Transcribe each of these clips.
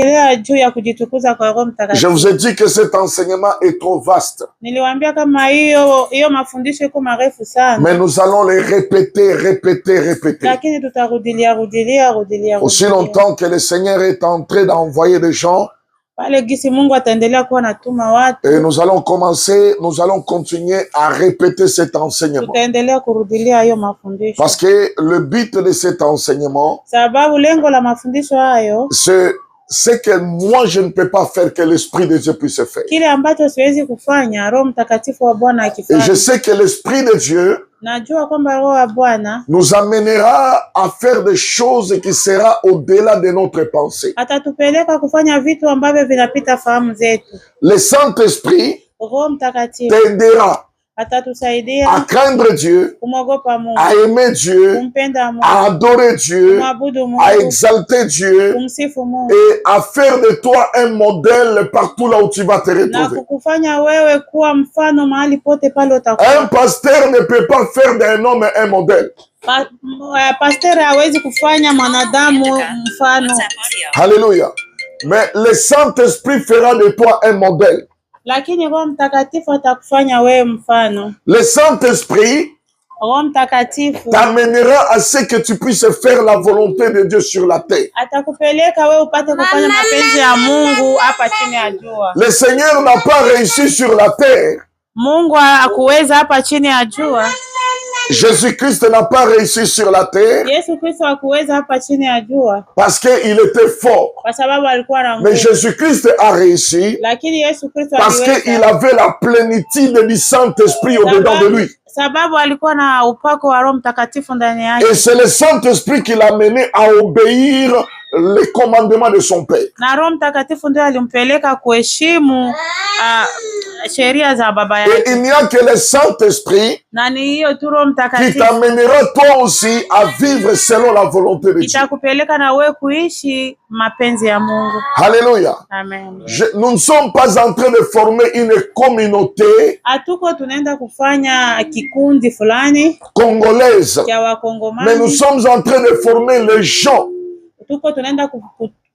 Niliongelea juu ya kujitukuza kwa Roho Je Mtakatifu. vous ai dit que cet enseignement est trop vaste. Niliwaambia kama hiyo mafundisho iko marefu sana. Mais nous allons les répéter. Lakini tutarudilia. Aussi longtemps que le Seigneur est en train d'envoyer des gens. Pale gisi Mungu ataendelea kuwa natuma watu. Et nous allons continuer à répéter cet enseignement. Tutaendelea kurudilia hiyo mafundisho. Parce que le but de cet enseignement, sababu lengo la mafundisho hayo, c'est que moi je ne peux pas faire que l'Esprit de Dieu puisse faire. Kile ambacho siwezi kufanya Roho Mtakatifu wa Bwana akifanya. Et je sais que l'Esprit de Dieu najua kwamba Roho wa Bwana nous amènera à faire des choses qui sera au-delà de notre pensée. Atatupeleka kufanya vitu ambavyo vinapita fahamu zetu. Le Saint-Esprit Roho Mtakatifu t'aidera atatusaidia à craindre Dieu, kumwogopa Mungu, à aimer Dieu, kumpenda Mungu, à adorer Dieu, kumwabudu Mungu, à exalter Dieu kumsifu Mungu, et à faire de toi un modèle partout là où tu vas te na retrouver. kukufanya wewe kuwa mfano mahali pote pale utakuwa. Un pasteur ne peut pas faire d'un homme un modèle. Pasteur hawezi kufanya mwanadamu mfano. Alléluia. Mais le Saint-Esprit fera de toi un modèle. Lakini Roho Mtakatifu atakufanya wewe mfano. Le Saint-Esprit Roho Mtakatifu t'amènera à ce que tu puisses faire la volonté de Dieu sur la terre. Atakupeleka wewe upate kufanya mapenzi ya Mungu hapa chini ya jua. Le Seigneur n'a pas réussi sur la terre. Mungu hakuweza hapa chini ya jua. Jésus-Christ n'a pas réussi sur la terre. Yesu Kristo hakuweza hapa chini ya jua. Parce qu'il était fort. Kwa sababu alikuwa na nguvu. Mais Jésus-Christ a réussi. Lakini Yesu Kristo parce qu'il avait la plénitude du Saint-Esprit au-dedans de lui. Sababu alikuwa na upako wa Roho Mtakatifu ndani yake. Et c'est le Saint-Esprit qui l'a mené à obéir les commandements de son Père. Na Roho Mtakatifu ndio alimpeleka kuheshimu sheria za baba yake. Et il n'y a que le Saint-Esprit na ni hiyo tu Roho Mtakatifu qui t'amènera toi aussi à vivre selon la volonté de Dieu. Itakupeleka na wewe kuishi mapenzi ya Mungu. Alléluia. Amen. Nous ne sommes pas en train de former une communauté Hatuko tunaenda kufanya kikundi fulani congolaise. ya Wakongomani. Mais nous sommes en train de former les gens. Tuko tunaenda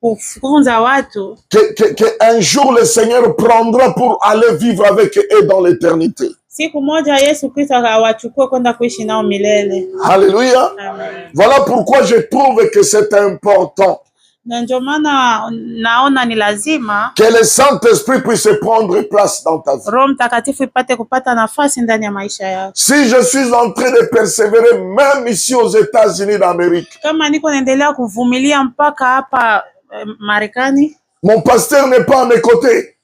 kufunza watu que un jour le Seigneur prendra pour aller vivre avec eux dans l'éternité. Siku moja Yesu Kristo awachukue kwenda kuishi nao milele. Alléluia. Amen. Voilà pourquoi je trouve que c'est important. Na ndio maana naona ni lazima que le Saint-Esprit puisse prendre place dans ta vie. Roho Mtakatifu ipate kupata nafasi ndani ya maisha yako. Si je suis en train de persévérer même ici aux États-Unis d'Amérique, kama niko naendelea kuvumilia mpaka hapa Marekani, mon pasteur n'est pas à mes côtés.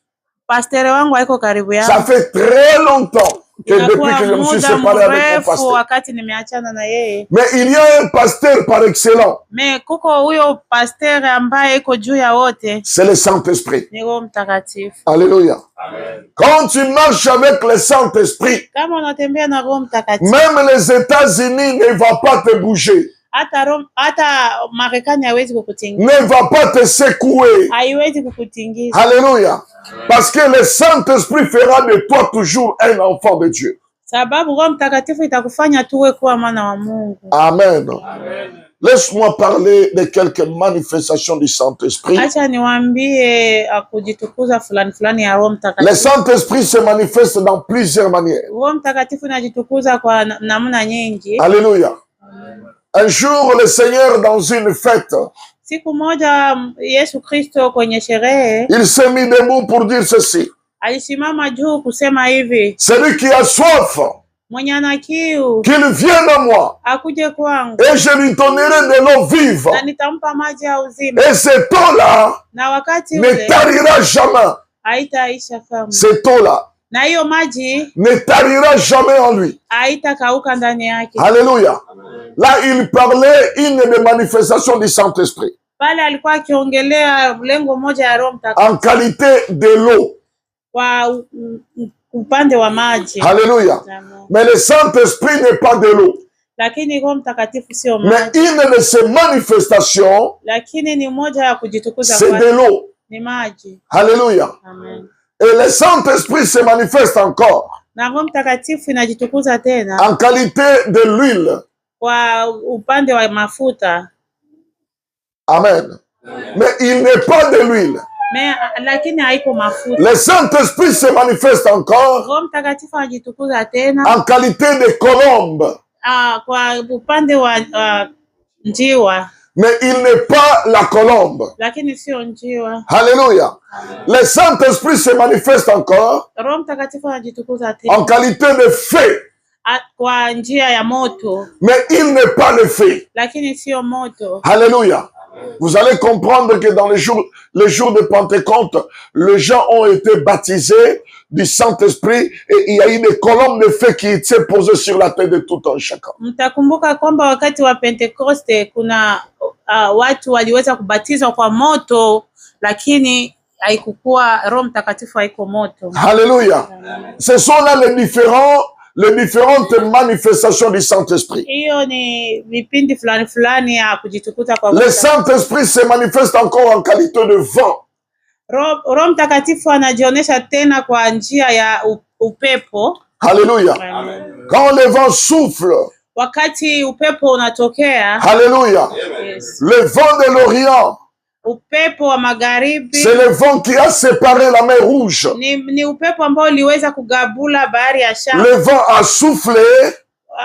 Pasteur wangu haiko karibu yangu. Ça fait très longtemps que depuis que je me suis séparé avec mon pasteur. Wakati nimeachana na yeye. Mais il y a un pasteur par excellence. Mais kuko huyo pasteur ambaye iko juu ya wote. C'est le Saint-Esprit. Ni Roho Mtakatifu. Alléluia. Amen. Quand tu marches avec le Saint-Esprit, kama unatembea na Roho Mtakatifu, même les États-Unis ne vont pas te bouger. Hata Marekani haiwezi kukutingiza. Ne va pas te secouer. Haiwezi kukutingiza. Alléluia. Parce que le Saint-Esprit fera de toi toujours un enfant de Dieu. Sababu Roho Mtakatifu itakufanya tuwe kuwa mwana wa Mungu. Amen. Amen. Laisse-moi parler de quelques manifestations du Saint-Esprit. Acha niwaambie kujitukuza fulani ya Roho Mtakatifu. Le Saint-Esprit se manifeste dans plusieurs manières. Roho Mtakatifu anajitukuza kwa namna nyingi. Alléluia. Un jour, le Seigneur, dans une fête, siku moja Yesu Kristo kwenye sherehe, il s'est mis debout pour dire ceci. Alisimama juu kusema hivi. Celui qui a soif, mwenye ana kiu, qu'il vienne à moi, akuje kwangu, et je lui donnerai de l'eau vive. Na nitampa maji ya uzima. Et cette eau-là na wakati ne tarira jamais. Haitaisha kamwe. Cette eau-là na hiyo maji ne tarira jamais en lui. Haitakauka ndani yake. Alléluia. Là, il parlait une des manifestations du Saint-Esprit. Pale alikuwa akiongelea lengo moja ya Roho Mtakatifu. En qualité de l'eau. Kwa upande wa maji. Alléluia. Mais le Saint-Esprit n'est pas de l'eau. Lakini Roho Mtakatifu sio maji. Mais une de ses manifestations, lakini ni moja ya kujitukuza c'est de l'eau. Ni maji. Alléluia. Amen. Et le Saint-Esprit se manifeste encore. Na Roho Mtakatifu inajitukuza tena. En qualité de l'huile. Kwa upande wa mafuta. Amen. Mais il n'est pas de l'huile. lakini haiko mafuta. Le Saint-Esprit se manifeste encore Roho Mtakatifu anajitukuza tena en qualité de colombe. Kwa upande wa njiwa. Mais il n'est pas la colombe. Lakini sio njiwa. Alléluia. Le Saint-Esprit se manifeste encore Roho Mtakatifu anajitukuza tena en qualité de feu. Kwa njia ya moto. Mais il n'est pas le feu. Lakini sio moto. Alléluia. Vous allez comprendre que dans les jours de Pentecôte, les gens ont été baptisés du Saint-Esprit et il y a eu des colombes de feu qui étaient posées sur la tête de tout un chacun. Mtakumbuka kwamba wakati wa Pentekoste kuna watu waliweza kubatizwa kwa moto, lakini haikukuwa Roho Mtakatifu haiko moto. Alléluia. Ce sont là les différentes manifestations du Saint-Esprit. Hiyo ni vipindi fulani fulani ya kujitukuza kwa Le Saint-Esprit se manifeste encore en qualité de vent. Roho Mtakatifu anajionyesha tena kwa njia ya upepo. Alléluia. Quand le vent souffle, wakati upepo unatokea. Alléluia. Yes. Le vent de l'Orient, upepo wa magharibi, c'est le vent qui a séparé la mer Rouge. Ni upepo ambao uliweza kugabula bahari ya Shamu. Le vent a soufflé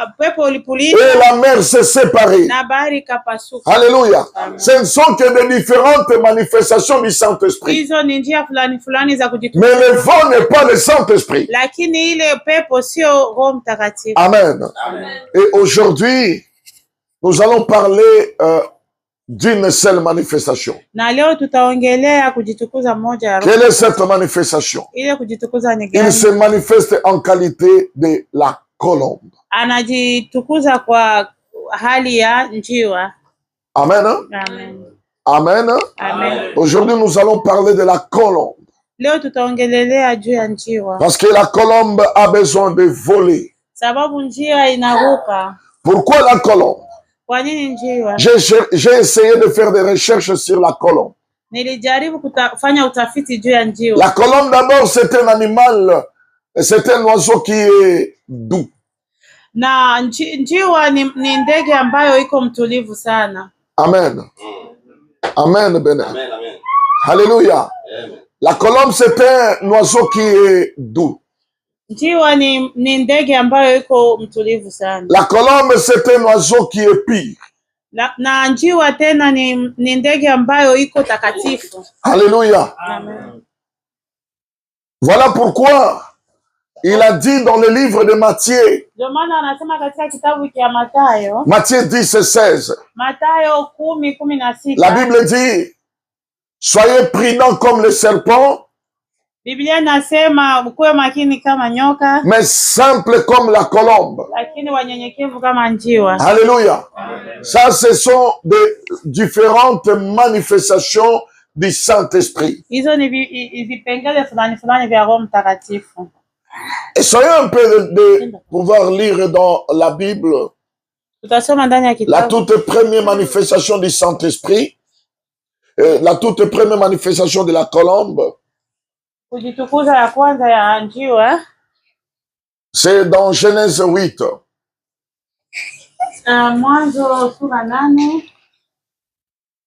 upepo ulipuliza et la mer s'est séparée. Na bahari ikapasuka. Alléluia. Ce ne sont que des différentes manifestations du Saint-Esprit. Hizo ni njia fulani fulani za kujitukuza. Mais le vent n'est pas le Saint-Esprit. Lakini ile upepo sio Roho Mtakatifu. Amen. Et aujourd'hui, nous allons parler d'une seule manifestation. Na leo tutaongelea kujitukuza moja ya Roho. Quelle est cette manifestation? Ile kujitukuza ni gani? Il se manifeste en qualité de la colombe. Anajitukuza kwa hali ya njiwa. Amen. Amen. Amen. Amen. Aujourd'hui, nous allons parler de la colombe. Leo tutaongelelea juu ya njiwa. Parce que la colombe a besoin de voler. Sababu njiwa inaruka. Pourquoi la colombe? Kwa nini njiwa? J'ai essayé de faire des recherches sur la colombe. Nilijaribu kufanya utafiti juu ya njiwa. La colombe d'abord, c'est un animal, c'est un oiseau qui est doux. Na njiwa ni ndege ambayo iko mtulivu sana. Amen. Amen, Bene. Amen, amen. Alléluia. Amen. La colombe, c'est un oiseau qui est doux. Njiwa ni ndege ambayo iko mtulivu sana. La colombe, c'est un oiseau qui est pire. Na njiwa tena ni ndege ambayo iko takatifu. Alléluia. Amen. Voilà pourquoi il a dit dans le livre de Matthieu, Matthieu 10:16, la Bible dit, soyez prudents comme le serpent, mais simple comme la colombe. Alléluia. Ça, ce sont des différentes manifestations du Saint-Esprit. Et soyez un peu de pouvoir lire dans la Bible la toute première manifestation du Saint-Esprit, la toute première manifestation de la colombe. C'est dans Genèse 8.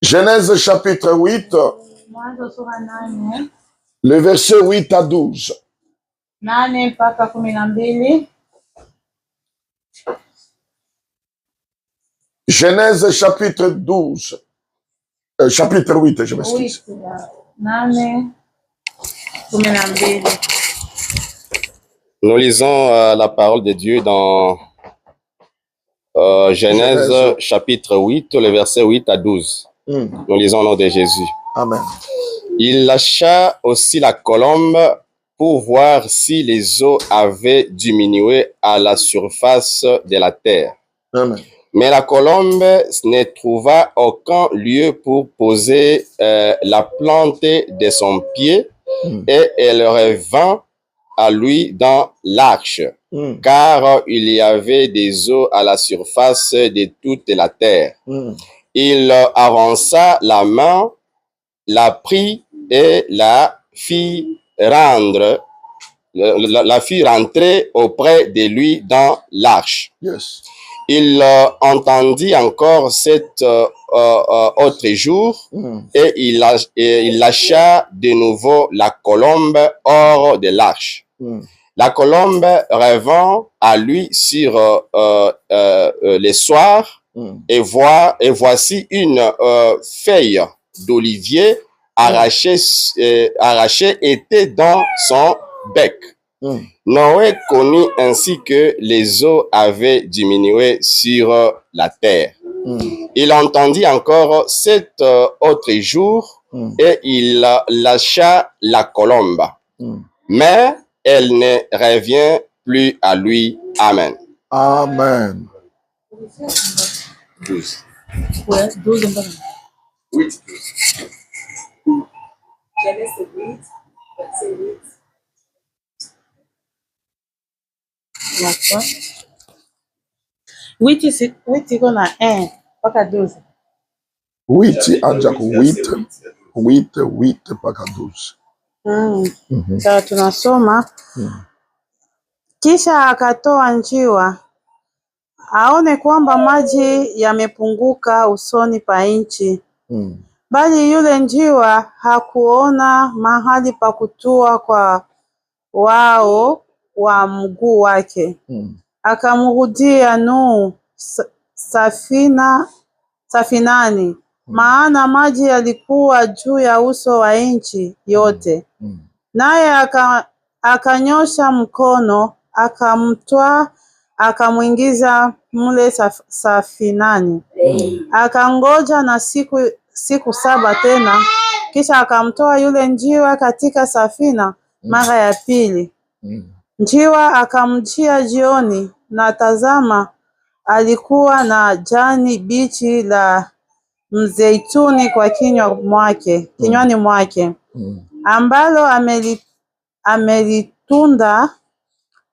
Genèse chapitre 8, le verset 8 à 12. Genèse chapitre 12. Chapitre 8, je m'excuse. Nous lisons la parole de Dieu dans Genèse chapitre 8, le verset 8 à 12. Nous lisons au nom de Jésus. Amen. Il lâcha aussi la colombe pour voir si les eaux avaient diminué à la surface de la terre. Amen. Mais la colombe ne trouva aucun lieu pour poser la plante de son pied et elle revint à lui dans l'arche, car il y avait des eaux à la surface de toute la terre. Il avança la main, la prit et la fit rentrer auprès de lui dans l'arche. Yes. Il entendit encore cet autre jour et il lâcha de nouveau la colombe hors de l'arche. La colombe revint à lui sur les soirs et voici une feuille d'olivier arrachée était dans son bec. Noé connut ainsi que les eaux avaient diminué sur la terre. Il entendit encore cet autre jour et il lâcha la colombe. Mais elle ne revient plus à lui. Amen. Amen. 12. Ouais, 12 mpaka. 8. Genèse 8, verset 8. D'accord. 8 iko na 1 mpaka 12. 8 anja ku 8 mpaka 12. Sawa, tunasoma. Kisha akatoa njiwa aone kwamba maji yamepunguka usoni pa nchi. Bali yule njiwa hakuona mahali pa kutua kwa wao wa mguu wake. Akamrudia Nuhu safinani, maana maji yalikuwa juu ya uso wa nchi yote. Naye akanyosha mkono, akamtwaa, akamwingiza mle safinani. Akangoja na siku 7 tena, kisha akamtoa yule njiwa katika safina mara ya pili. Njiwa akamjia jioni, na tazama, alikuwa na jani bichi la mzeituni kwa kinywani mwake, ambalo amelitunda.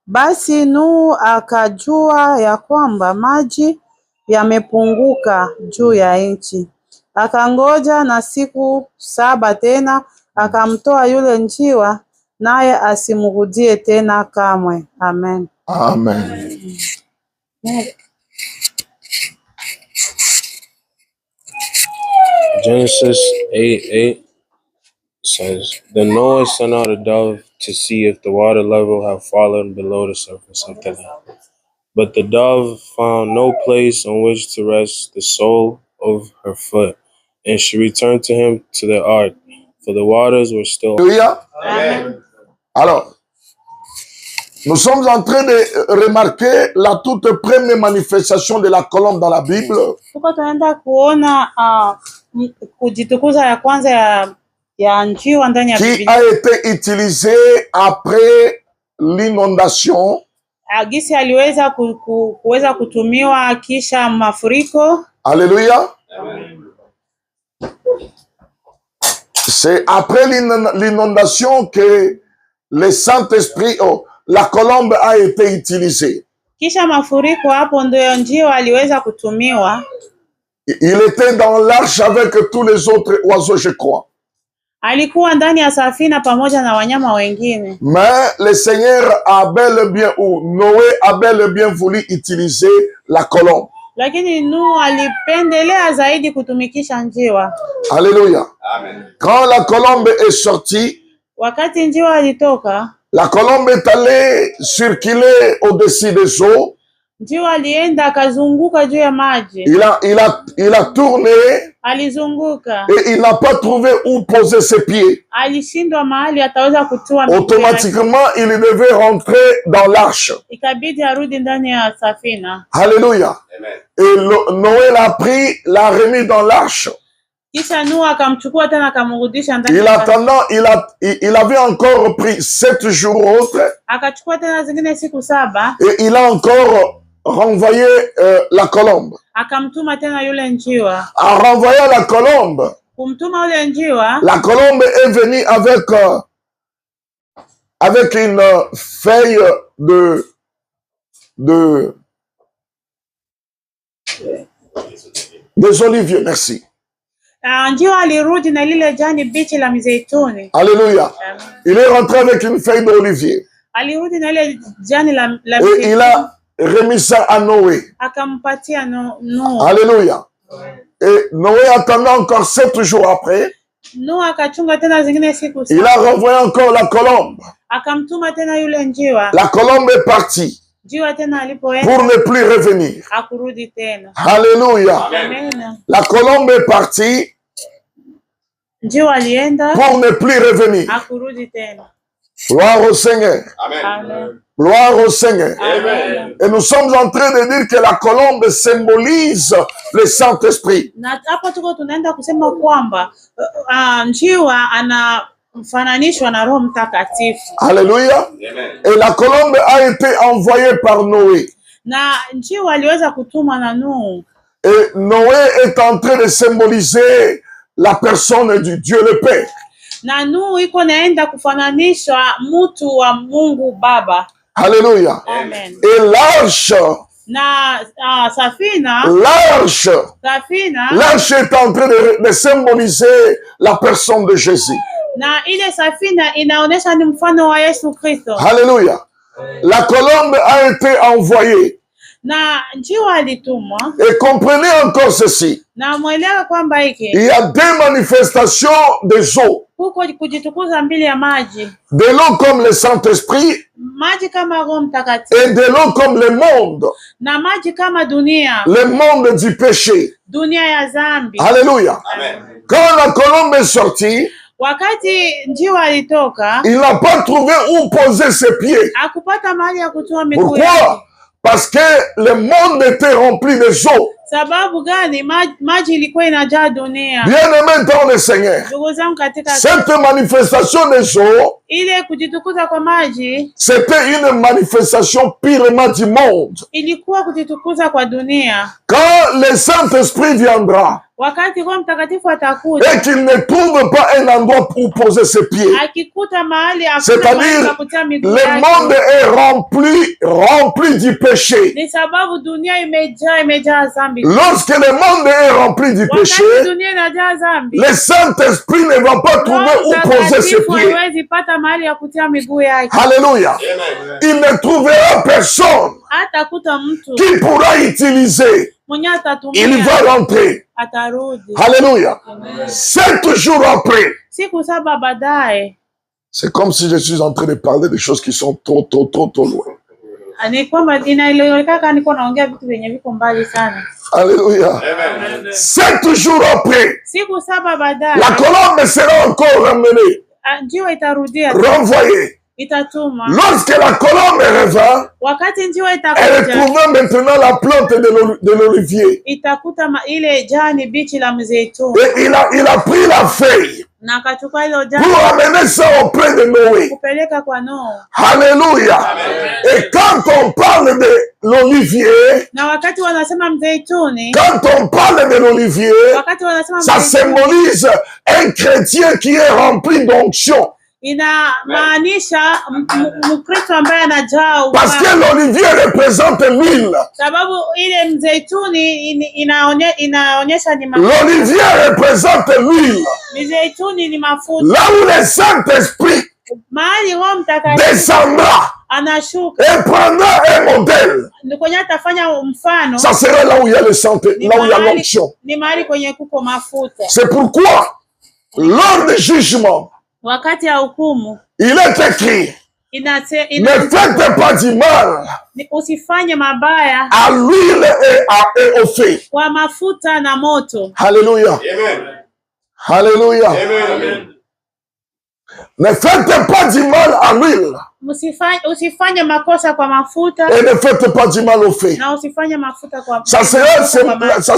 Basi Nuhu akajua ya kwamba maji yamepunguka juu ya nchi. Akangoja na siku 7 tena, akamtoa yule njiwa, naye asimrudie tena kamwe. Amen. Amen. Genesis 8:8 says, Then Noah sent out a dove to see if the water level had fallen below the surface of the land. But the dove found no place on which to rest the sole of her foot, and she returned to him to the ark, for the waters were still. Alléluia. Amen. Alors, nous sommes en train de remarquer la toute première manifestation de la colombe dans la Bible. Tuko tunaenda kuona kujitukuza ya kwanza ya njiwa ndani ya Biblia. Qui a été utilisé après l'inondation. Gisi aliweza kuweza kutumiwa kisha mafuriko. Alléluia. C'est après l'inondation que le Saint-Esprit, la colombe a été utilisée. Kisha mafuriko, hapo ndio njiwa aliweza kutumiwa. Il était dans l'arche avec tous les autres oiseaux, je crois. Alikuwa ndani ya safina pamoja na wanyama wengine. Mais le Seigneur a bel et bien, ou Noé a bel et bien voulu utiliser la colombe. Lakini Nuhu alipendelea zaidi kutumikisha njiwa. Alléluia. Amen. Quand la colombe est sortie, wakati njiwa alitoka, la colombe est allée circuler au-dessus des eaux. Njiwa alienda akazunguka juu ya maji. Il a tourné. Alizunguka. Et il n'a pas trouvé où poser ses pieds. Alishindwa mahali ataweza kutua miguu. Automatiquement, il devait rentrer dans l'arche. Ikabidi arudi ndani ya safina. Alléluia. Et Noé l'a pris, l'a remis dans l'arche. Kisha Nuhu akamchukua tena akamrudisha ndani. Il avait encore pris 7 jours autres. Akachukua tena zingine siku 7. Et il a encore renvoyé la colombe. Akamtuma tena yule njiwa. En renvoyant la colombe, kumtuma yule njiwa, la colombe est venue avec une feuille des oliviers, merci. Njiwa alirudi na lile jani bichi la mizeituni. Alléluia. Il est rentré avec une feuille d'olivier. Alirudi na lile jani la mizeituni. remis ça à Noé. akampatia Nuhu. Alléluia. Et Noé attendant encore 7 jours après, Nuhu akachunga tena zingine siku il a renvoyé encore la colombe. akamtuma tena yule njiwa. La colombe est partie Njiwa tena pour alipoenda ne plus revenir. akurudi tena. Alléluia. Amen. La colombe est partie Njiwa alienda pour ne plus revenir. akurudi tena. Gloire au Seigneur. Amen. Gloire au Seigneur. Amen. Et nous sommes en train de dire que la colombe symbolise le Saint-Esprit. Na hapo tuko tunaenda kusema kwamba njiwa anafananishwa na Roho Mtakatifu. Alléluia. Et la colombe a été envoyée par Noé. Na njiwa aliweza kutumwa na Nuhu. Et Noé est en train de symboliser la personne du Dieu le Père. Na Nuhu iko naenda kufananishwa mtu wa Mungu Baba. Alléluia. Amen. Et l'arche, Na safina l'arche est en train de symboliser la personne de Jésus. na ile safina inaonyesha ni mfano wa Yesu Kristo. Alléluia. La colombe a été envoyée. Na njiwa alitumwa. Et comprenez encore ceci. Na mwelewe kwamba hiki Il y a 2 manifestations des eaux. huko kujitukuza mbili ya maji. De l'eau comme le Saint-Esprit Maji kama Roho Mtakatifu. et de l'eau comme le monde. Na maji kama dunia. Le monde du péché. Dunia ya dhambi. Alléluia. Amen. Quand la colombe est sortie, Wakati njiwa alitoka, il n'a pas trouvé où poser ses pieds. hakupata mahali ya kutoa miguu yake. Pourquoi? Parce que le monde était rempli des eaux. Sababu gani? Maji ilikuwa inajaa dunia. Bien-aimés dans le Seigneur, Ndugu zangu katika cette manifestation des eaux, ile kujitukuza kwa maji c'était une manifestation purement du monde. ilikuwa kujitukuza kwa dunia. Quand le Saint-Esprit viendra Wakati Roho Mtakatifu atakuja et qu'il ne trouve pas un endroit où poser ses pieds, akikuta mahali hakuna c'est-à-dire mahali pa kutia miguu le yake, monde est rempli du péché. ni sababu dunia imejaa dhambi. Lorsque le monde est rempli du péché, Wakati dunia inajaa dhambi, le Saint-Esprit ne va pas trouver Roho où poser ses Mtakatifu pieds. hawezi pata mahali ya kutia miguu yake. Alléluia. Il ne trouvera personne Hatakuta mtu qui pourra utiliser. mwenye Il atatumia, va rentrer. atarudi. Alléluia. 7 jours après, Siku 7 baadaye, c'est comme si je suis en train de parler des choses qui sont trop loin. ni kwamba inaeleweka niko naongea vitu vyenye viko mbali sana. Alléluia. 7 jours après, Siku 7 baadaye, la colombe sera encore ramenée, njiwa itarudia, renvoyée. itatuma. Lorsque la colombe revint, Wakati njiwa elle itakuja, trouvait maintenant la plante de l'olivier. itakuta ile jani bichi la mzeituni, Et il a pris la feuille na akachukua hilo jani pour amener ça auprès de Noé. kupeleka kwa Nuhu. Alléluia. Et quand on parle de l'olivier, Na wakati wanasema mzeituni, quand on parle de l'olivier, wakati wanasema ça mzeituni, symbolise un chrétien qui est rempli d'onction. inamaanisha Mkristo ambaye anajaa Parce que l'olivier représente l'huile. sababu ile mzeituni inaonyesha ni mafuta. L'olivier représente l'huile. Mizeituni ni mafuta. Là où le Saint-Esprit Mahali Roho Mtakatifu descendra anashuka, et prendra un modèle, ndio kwenye atafanya mfano. ça sera là où il y a le sang, là où il y a l'onction. Ni mahali kwenye kuko mafuta. C'est pourquoi, lors du jugement, Wakati ya hukumu il est écrit, ne faites pas du mal usifanye mabaya à l'huile et au feu. kwa mafuta na moto. Alléluia. Amen. Alléluia. Amen. Ne faites pas du mal à l'huile Usifanye makosa kwa mafuta et ne faites pas du mal au feu. na usifanye mafuta kwa Ça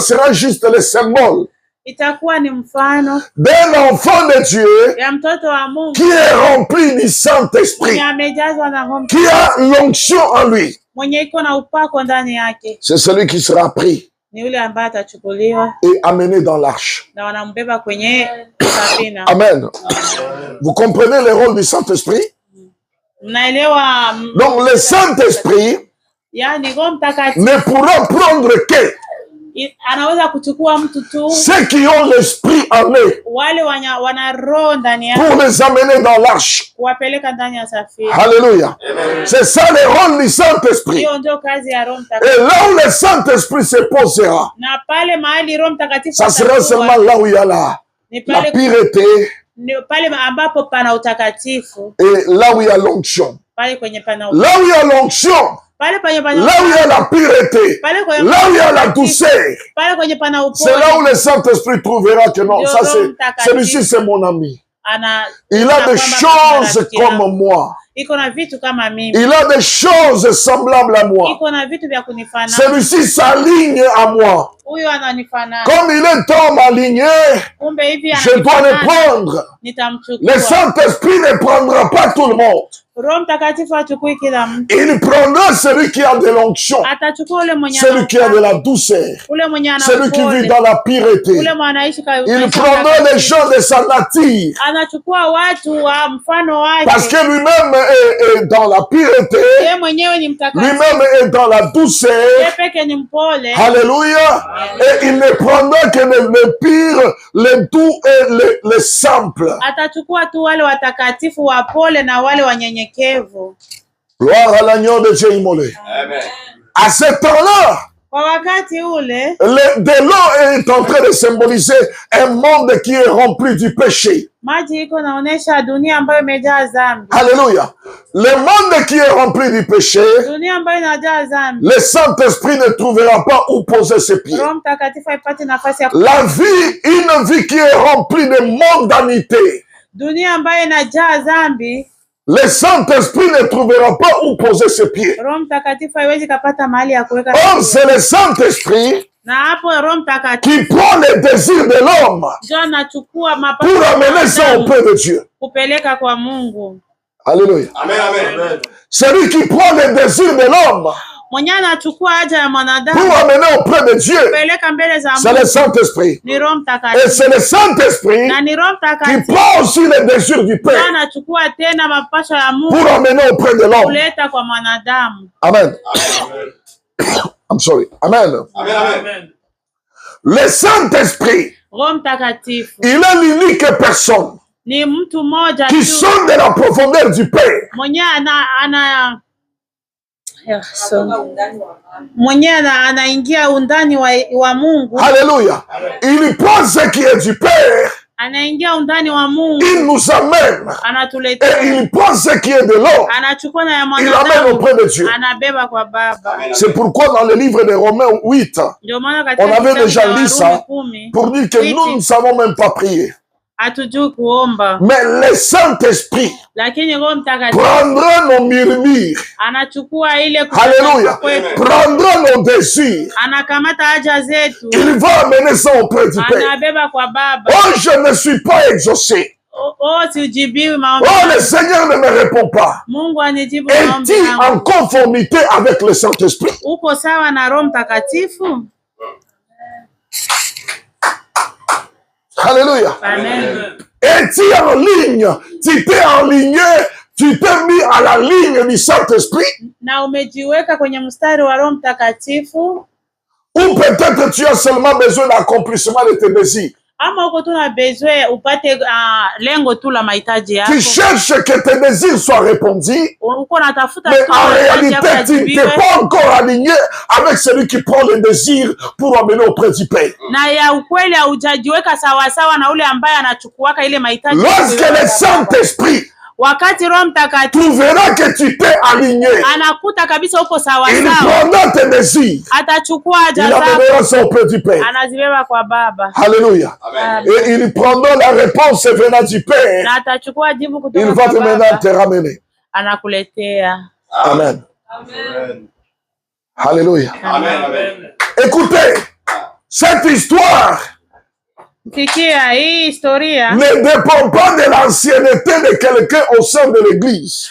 sera juste le symbole itakuwa ni mfano d'un enfant de Dieu ya mtoto wa Mungu qui est rempli du Saint-Esprit, mwenye amejazwa na Roho, qui a l'onction en lui. mwenye iko na upako ndani yake. C'est celui qui sera pris Ni yule ambaye atachukuliwa et amené dans l'arche. na wanambeba kwenye safina. Amen. Vous comprenez le rôle du Saint-Esprit? Mnaelewa? Donc le Saint-Esprit Yani Roho Mtakatifu ne pourra prendre que Anaweza kuchukua mtu tu ceux qui ont l'esprit en eux wale wana roho ndani yao pour les amener dans l'arche. kuwapeleka ndani ya safina. Alléluia. C'est ça le rôle du Saint-Esprit. Hiyo ndio kazi ya Roho Et Mtakatifu. là où le Saint-Esprit se posera, Na pale mahali Roho Mtakatifu ça sera seulement là où il y a la pureté pale ambapo pana utakatifu, et là où il y a l'onction. pale kwenye pana Là où il y a l'onction, pale kwenye pana là où il y a la pureté, là où il y a la douceur, pale kwenye pana c'est là où upole. le Saint-Esprit trouvera que non, ça c'est, celui-ci c'est mon ami. Il a des choses comme moi. Iko na vitu kama mimi. Il a des choses semblables à moi. Iko na vitu vya kunifanana. Celui-ci s'aligne à moi. Huyo ananifanana. Comme il est homme aligné, Kumbe hivi je dois le prendre. Nitamchukua. Le Saint-Esprit ne prendra pas tout le monde. Roho Mtakatifu achukui kila mtu. Il prendra celui qui a de l'onction, Atachukua ule mwenye celui qui a de la douceur, ule mwenye ana celui qui vit dans la pureté. ule mwenye anaishi kwa Il prendra les gens de sa nature. Anachukua watu wa mfano wake. Parce que lui-même est dans la pureté. Yeye mwenyewe ni mtakatifu. Lui-même est dans la douceur. Yeye peke ni mpole. Alléluia. Et il ne prendra que le pire, les doux et les simples. Atachukua tu wale watakatifu wapole na wale wanyenyekevu. Gloire à l'agneau de Dieu immolé. Amen. À ce temps-là, Kwa wakati ule, de l'eau est en train de symboliser un monde qui est rempli du péché. maji iko naonesha dunia ambayo imejaa dhambi. Alléluia. Le monde qui est rempli du péché, Dunia ambayo inajaa dhambi. le Saint-Esprit ne trouvera pas où poser ses pieds. Roho Mtakatifu haipati nafasi ya La vie, une vie qui est remplie de mondanité. dunia ambayo inajaa dhambi. Le Saint-Esprit ne trouvera pas où poser ses pieds. Roho Mtakatifu haiwezi kapata mahali ya kuweka. Or, c'est le Saint-Esprit Na hapo Roho Mtakatifu qui prend les désirs de l'homme ndio anachukua mapato pour amener ça auprès de Dieu. kupeleka kwa Mungu. Alléluia. Amen. Amen. Celui qui prend les désirs de l'homme Mwenye anachukua haja ya mwanadamu pour amener auprès de Dieu, kupeleka mbele za c'est le Mungu. Saint-Esprit. Ni Roho Et Mtakatifu. c'est le Saint-Esprit Na ni Roho qui Mtakatifu prend aussi les désirs du ndio Père anachukua tena mapasho ya Mungu pour amener auprès de l'homme. kuleta kwa mwanadamu. Amen. I'm sorry. Amen. Amen. Le Saint-Esprit, Roho Mtakatifu il est l'unique personne ni mtu mmoja qui tu sonde de la profondeur du Père. mwenye mwenye anaingia undani wa Mungu. Alléluia. Il prend ce qui est du Père, Anaingia undani wa Mungu, il nous amène. Et anatuletea. il prend ce qui est de l'homme, Anachukua na ya il l'amène mwanadamu, auprès de Dieu. anabeba kwa Baba. C'est pourquoi dans le livre de Romains 8, Ndio maana katika on avait kitabu déjà cha lu Warumi ça 10, pour dire que nous ne savons même pas prier. hatujui kuomba, Mais le Saint-Esprit lakini Roho Mtakatifu prendra nos murmures. anachukua ile Alléluia. kwetu, Prendra nos désirs. anakamata haja zetu, Il va amener ça auprès du Père. anabeba kwa Baba. Oh, je ne suis pas exaucé. Sijibiwi maombi. Oh, le Seigneur ne me répond pas. Mungu anijibu maombi Es-tu yangu. en conformité avec le Saint-Esprit? Uko sawa na Roho Mtakatifu? Alléluia. Amen. Es-tu en ligne? Tu t'es enligné, tu t'es mis à la ligne du Saint-Esprit? Na umejiweka kwenye mstari wa Roho Mtakatifu? Ou peut-être tu as seulement besoin d'accomplissement de tes désirs. Ama uko tu na besoin upate lengo tu la mahitaji yako? Tu cherches que tes désirs soient répondus, Uko natafuta mais tu en mahitaji yako réalité, tu yajibiwe. n'es pas encore aligné avec celui qui prend les désirs pour amener auprès du Père. Na ya ukweli haujajiweka sawasawa na ule ambaye anachukuaka ile mahitaji. Lorsque le Saint-Esprit Wakati Roho Mtakatifu trouvera que tu t'es aligné, anakuta kabisa uko il sawasawa, prendra tes désirs, atachukua haja il zako, amènera ça auprès du Père. anazibeba kwa Baba. Alléluia. Amen. Et il prendra la réponse venant du Père. Na atachukua jibu Il kutoka va kwa te maintenant te Baba, ramener. anakuletea. Amen. Amen. Alléluia. Amen. Écoutez, cette histoire Sikia, hii historia ne dépend pas de l'ancienneté de quelqu'un au sein de l'église.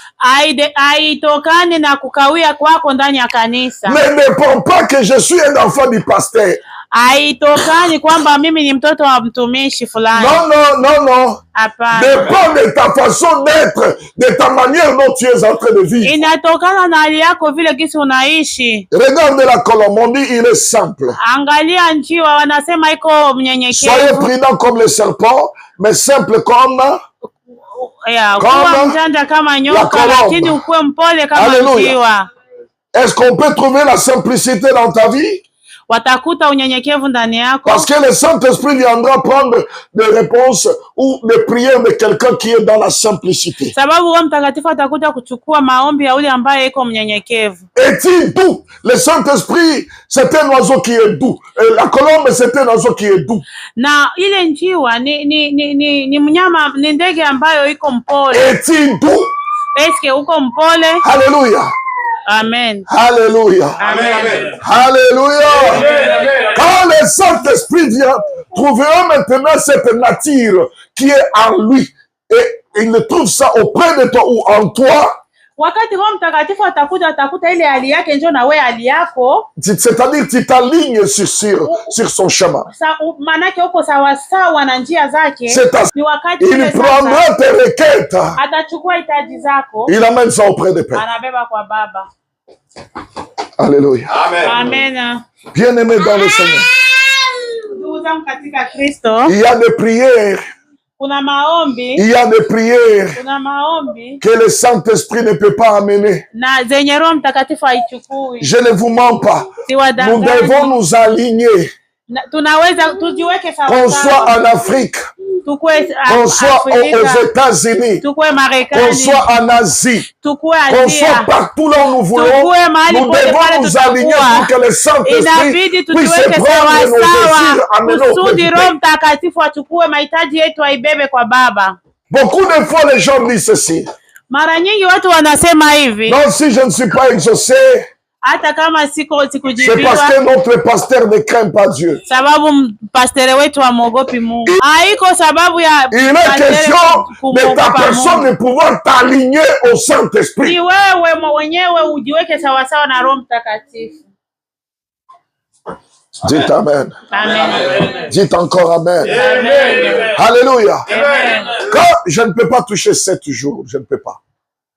haitokani na kukawia kwako ndani ya kanisa. Ne dépend pas que je suis un enfant du pasteur. Haitokani kwamba mimi ni mtoto wa mtumishi fulani. Non, non, non, non. Hapana. Dépend de ta façon d'être, de ta manière dont tu es en train de vivre. Inatokana na hali yako vile kisi unaishi. Regarde la colombe, on dit il est simple. Angalia njiwa wanasema iko mnyenyekevu. Soyez prudents comme les serpents, mais simple comme kuwa mjanja kama nyoka lakini ukuwe mpole kama njiwa. Est-ce qu'on peut trouver la simplicité dans ta vie? Watakuta unyenyekevu ndani yako. Parce que le Saint-Esprit viendra prendre des réponses ou des prières de quelqu'un qui est dans la simplicité. Sababu Roho Mtakatifu atakuja kuchukua maombi ya yule ambaye iko mnyenyekevu. Est-il doux? Le Saint-Esprit, c'est un oiseau qui est doux. Et la colombe, c'est un oiseau qui est doux. Na ile njiwa ni mnyama, ni ndege ambayo iko mpole. Est-il doux? Eske uko mpole? Alléluia. Amen. Alléluia. Amen. Alléluia. Amen. Quand le Saint-Esprit vient, trouvera maintenant cette nature qui est en lui et il ne trouve ça auprès de toi ou en toi. Wakati Roho Mtakatifu atakuta ile hali yake njoo na wewe hali yako. C'est-à-dire tu t'alignes sur son chemin. Manake uko sawa sawa na njia zake. Ni wakati il prendra tes requêtes. Atachukua hitaji zako. Il amène ça auprès de Père. Anabeba kwa Baba. Alléluia. Amen. Amen. Bien-aimé dans le Seigneur. Ndugu zangu katika Kristo. Il y a des prières. Kuna maombi. Il y a des prières. Kuna maombi que le Saint-Esprit ne peut pas amener. Na zenye Roho Mtakatifu haichukui. Je ne vous mens pas. Nous devons nous aligner. Tunaweza tujiweke sawa sawa. Qu'on soit en Afrique. Qu'on soit aux États-Unis. Qu'on soit en Asie. Qu'on soit partout là où nous voulons. Nous devons nous aligner pour que le Saint-Esprit puisse prendre nos désirs, amener auprès du Père. Beaucoup de fois les gens disent ceci. Mara nyingi watu wanasema hivi. Non, si je ne suis pas exaucé. Hata kama sikujibiwa. C'est parce que notre pasteur ne craint pas Dieu. Sababu pasteur wetu hamuogopi Mungu. Haiko sababu ya il est question de ta personne de pouvoir t'aligner au Saint-Esprit. Ni wewe mwenyewe ujiweke sawa sawa na Roho Mtakatifu. Dites amen. Amen. Dites encore amen. Amen. Alléluia. Amen. Quand je ne peux pas toucher 7 jours, je ne peux pas.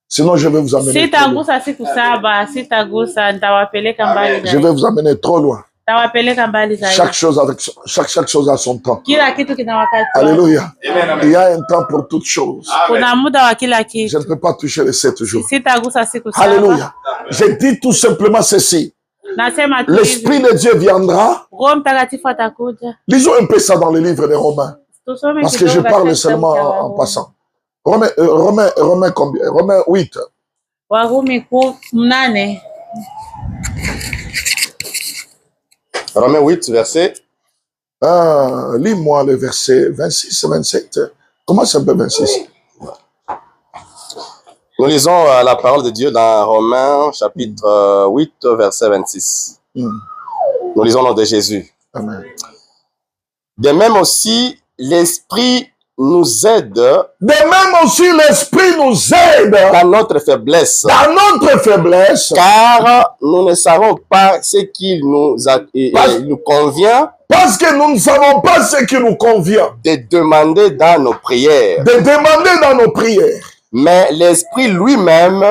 Sinon, je vais vous amener Sitagusa siku saba, sitagusa, nitawapeleka mbali zaidi. Je vais vous amener trop loin. Nitawapeleka mbali zaidi. Chaque chose avec chaque chose a son temps. Kila kitu kina wakati. Alléluia. Il y a un temps pour toute chose. Kuna muda wa kila kitu. Je ne peux pas toucher les 7 jours. Sitagusa siku saba. Alléluia. Je dis tout simplement ceci. Nasema tu. L'Esprit de Dieu viendra. Roho Mtakatifu atakuja. Lisons un peu ça dans le livre des Romains. Parce que je parle seulement en passant. Romains combien? Romains 8. Warumi 8. Romains 8, verset. Lis-moi le verset 26, 27. Comment ça peut 26? Nous lisons la parole de Dieu dans Romains chapitre 8, verset 26. Nous lisons le nom de Jésus. Amen. De même aussi, l'Esprit nous aide. De même aussi, l'Esprit nous aide. Dans notre faiblesse. Dans notre faiblesse. Car nous ne savons pas ce qui nous convient. Parce que nous ne savons pas ce qui nous convient. De demander dans nos prières. De demander dans nos prières. Mais l'Esprit lui-même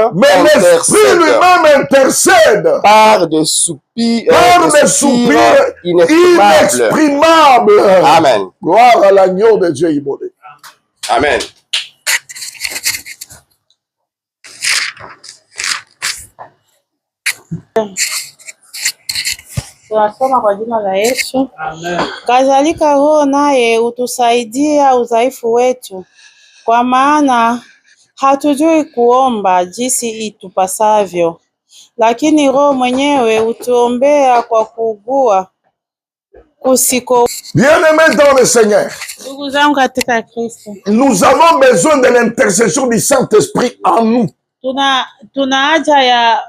intercède par des soupirs, inexprimables. Amen. Gloire à l'agneau de Dieu immolé. Amen. Tunasoma kwa jina la Yesu. Kadhalika Roho naye utusaidia udhaifu wetu, kwa maana hatujui kuomba jinsi itupasavyo, lakini Roho mwenyewe utuombea kwa kuugua kusiko. Bien-aimés dans le Seigneur, Ndugu zangu katika Kristo, nous avons besoin de l'intercession du Saint-Esprit en nous. Tuna haja ya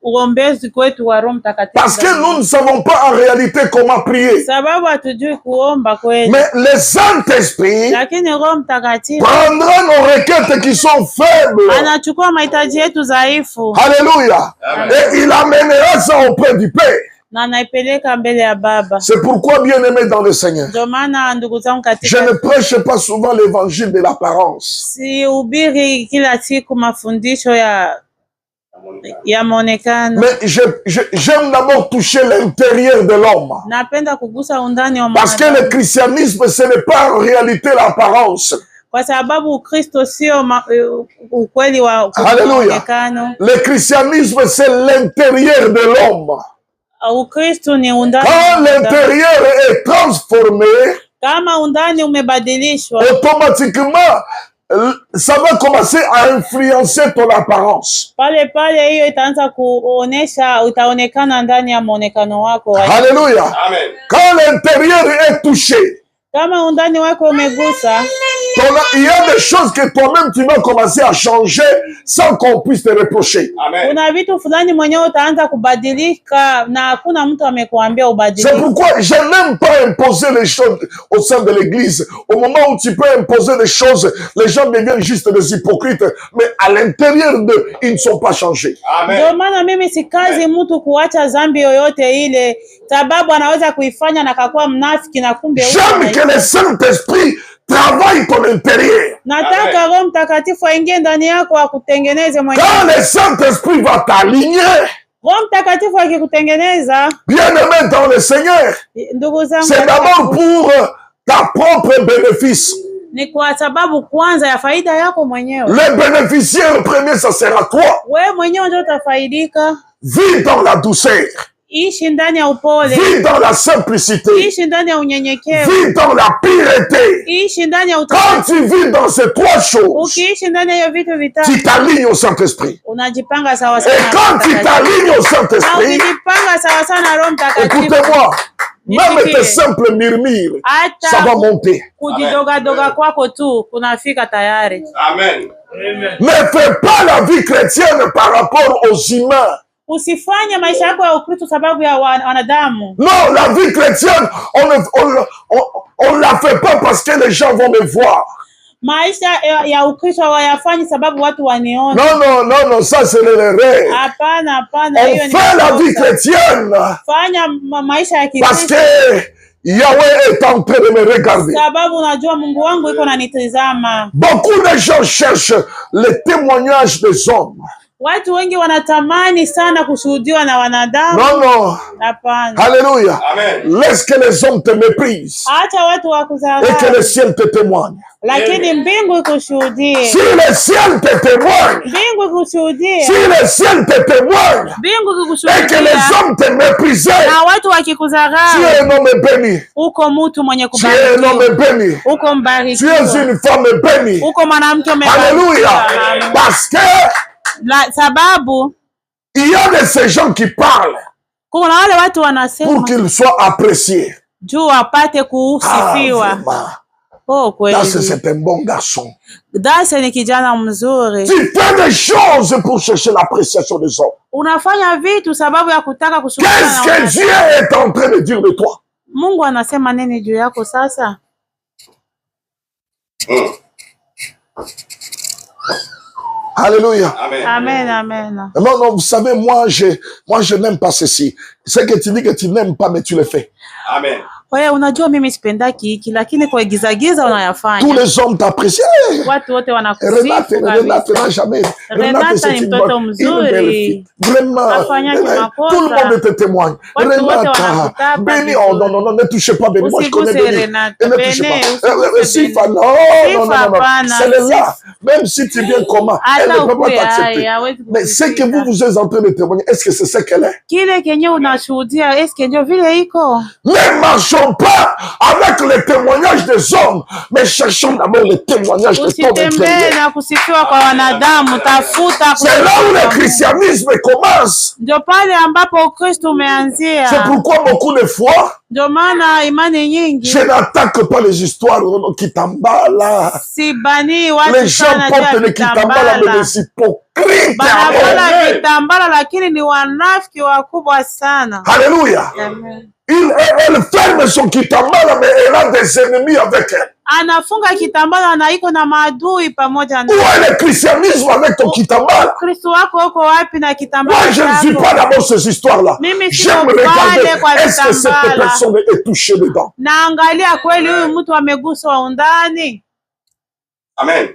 uombezi kwetu wa Roho Mtakatifu. Parce que nous ne savons pas en réalité comment prier. Sababu hatujui kuomba kweli. Mais le Saint-Esprit lakini Roho Mtakatifu prendra nos requêtes qui sont faibles. Anachukua mahitaji yetu dhaifu. Alléluia. Et il amènera ça auprès du Père. na naipeleka mbele ya Baba. C'est pourquoi, bien-aimés dans le Seigneur, Ndio maana ndugu zangu je katika, ne prêche pas souvent l'évangile de l'apparence. sihubiri kila siku mafundisho ya maonekano. Mais j'aime d'abord toucher l'intérieur de l'homme. Napenda kugusa undani wa Parce que le mwanadamu, christianisme, ce n'est pas en réalité l'apparence. kwa sababu Ukristo sio ukweli wa Hallelujah. maonekano. Le christianisme, c'est l'intérieur de l'homme. Ukristo ni undani wa Quand mwanadamu. l'intérieur est transformé, Kama undani umebadilishwa, automatiquement, ça va commencer à influencer ton apparence. pale hiyo itaanza kuonesha, utaonekana ndani ya muonekano wako. Alléluia. Amen. Quand l'intérieur est touché, Kama undani wako umegusa, il y a des choses que toi-même tu vas commencer à changer sans qu'on puisse te reprocher. Amen. kuna vitu fulani mwenyewe utaanza kubadilika na hakuna mtu amekuambia C'est ubadilike. pourquoi je n'aime pas imposer les choses au sein de l'église. Au moment où tu peux imposer des choses, les gens deviennent juste des hypocrites, mais à l'intérieur d'eux, ils ne sont pas changés. Ndio Amen. maana mimi sikazi mtu kuacha dhambi yoyote ile, sababu anaweza kuifanya na kakuwa mnafiki na kumbe J'aime que le Saint-Esprit travaille ton intérieur. nataka Roho Mtakatifu aingie ndani yako akutengeneze mwenyewe. Quand le Saint-Esprit va t'aligner, Roho Mtakatifu akikutengeneza, bien-aimé dans le Seigneur, ndugu zangu, c'est d'abord pour ta propre bénéfice. ni kwa sababu kwanza ya faida yako mwenyewe. Le bénéficiaire premier, ça sera toi. Wewe mwenyewe ndio utafaidika. Vis dans la douceur. Ishi ndani ya upole, Vis dans la simplicité. ishi ndani ya unyenyekevu, Vis dans la pureté. ishi ndani ya Quand utakatifu. tu vis dans ces trois choses, Ukiishi ndani ya hiyo vitu vitatu, tu t'alignes au Saint-Esprit. unajipanga sawa Et sawa na Roho quand tu Mtakatifu. t'alignes au Na Saint-Esprit, ukijipanga sawa sawa na Roho Mtakatifu, écoutez-moi, même Nisikie. tes simples murmures, ça va hata monter. kujidogadoga kwako tu kunafika tayari. Amen. Ne fais pas la vie chrétienne par rapport aux humains. Usifanye maisha yako ya Ukristo sababu ya wanadamu. Non, la vie chrétienne, on la fait pas parce que les gens vont me voir. Maisha ya Ukristo hawayafanyi sababu watu wanione. Non, ça c'est l'erreur. Hapana, hapana, On hiyo ni fait la vie makosa. chrétienne Fanya maisha ya parce Kikristo que Yahweh est en train de me regarder. sababu unajua Mungu wangu iko nanitazama. Beaucoup de gens cherchent le témoignage des hommes. Watu wengi wanatamani sana kushuhudiwa na wanadamu. Non. Hapana. Alléluia. Amen. Laisse que les hommes te méprisent Acha watu et que wakudharau, le ciel te témoigne. lakini mbingu ikushuhudie. Si le ciel te témoigne, Mbingu ikushuhudie. si le ciel te témoigne Mbingu et que ikushuhudia. les hommes te méprisent, Na watu tu wakikudharau, es un homme béni. uko mtu mwenye Tu es un kubarikiwa, homme béni. uko Tu es mbarikiwa, une femme bénie. uko mwanamke Alléluia. umebarikiwa. Parce que Sababu il y a de ces gens qui parlent kuna wale watu pour wanasema qu'ils soient appréciés. juu wapate Ah, kusifiwa. vraiment. Oh, Là, kweli c'est un bon garçon. Dase ni kijana mzuri. Tu fais des choses pour chercher l'appréciation des hommes. Unafanya vitu sababu ya kutaka kushukuriwa na Qu'est-ce que wanadamu. Dieu est en train de dire de toi? Mungu anasema nini juu yako sasa? Alléluia. Amen. Amen, amen. Non, vous savez, moi, je n'aime pas ceci. C'est que tu dis que tu n'aimes pas, mais tu le fais. Amen. Wewe unajua mimi sipendaki hiki, lakini kwa giza Tous unayafanya. les hommes t'apprécient. Watu wote wanakusifu Renate kabisa. n'a jamais. Renata c'est ni une mtoto bonne- une mzuri. belle fille. Vraiment. Hafanyaje makosa. Tout le monde te témoigne. Watu wote Renata, wanakutaka béni. vizuri. Oh non, ne touchez pas béni. Moi, je connais Usiguse béni. Renata. Ne touchez Béni, pas. usiguse Sifa, Béni. non. Sifa, hapana. C'est là. Même si tu viens comment, elle ne Hata peut pas ukue t'accepter. haya, hawezi Mais ce que kukusikia. vous êtes en train de témoigner, est-ce que c'est ce qu'elle est? Kile kenye unashuhudia eske ndio vile iko? Ne marchons pas avec le témoignage des hommes, mais cherchons d'abord le témoignage de ton Usitembee intérieur. na kusifiwa kwa wanadamu, tafuta C'est là où kusifiwa le kwa Mungu. christianisme commence. Ndio pale ambapo Ukristo C'est umeanzia. pourquoi beaucoup de fois, Ndio maana imani nyingi je n'attaque pas les histoires de Kitambala. sibanii watu Les gens sana juu ya portent le Kitambala, mais vitambala. des hypocrites. Banavala Amen. vitambala lakini ni wanafiki wakubwa sana. Alléluia. Amen. Elle ferme son Kitambala, mais elle a des ennemis avec elle. anafunga kitambala na iko na maadui pamoja na. Où est le christianisme avec ton kitambala? Kristo wako uko wapi na kitambala Moi, je ne suis pas dans ces histoires-là. Mimi J'aime sio regarder, pale kwa est-ce que cette vitambala. personne est touchée dedans? Naangalia kweli huyu mtu ameguswa undani. Amen.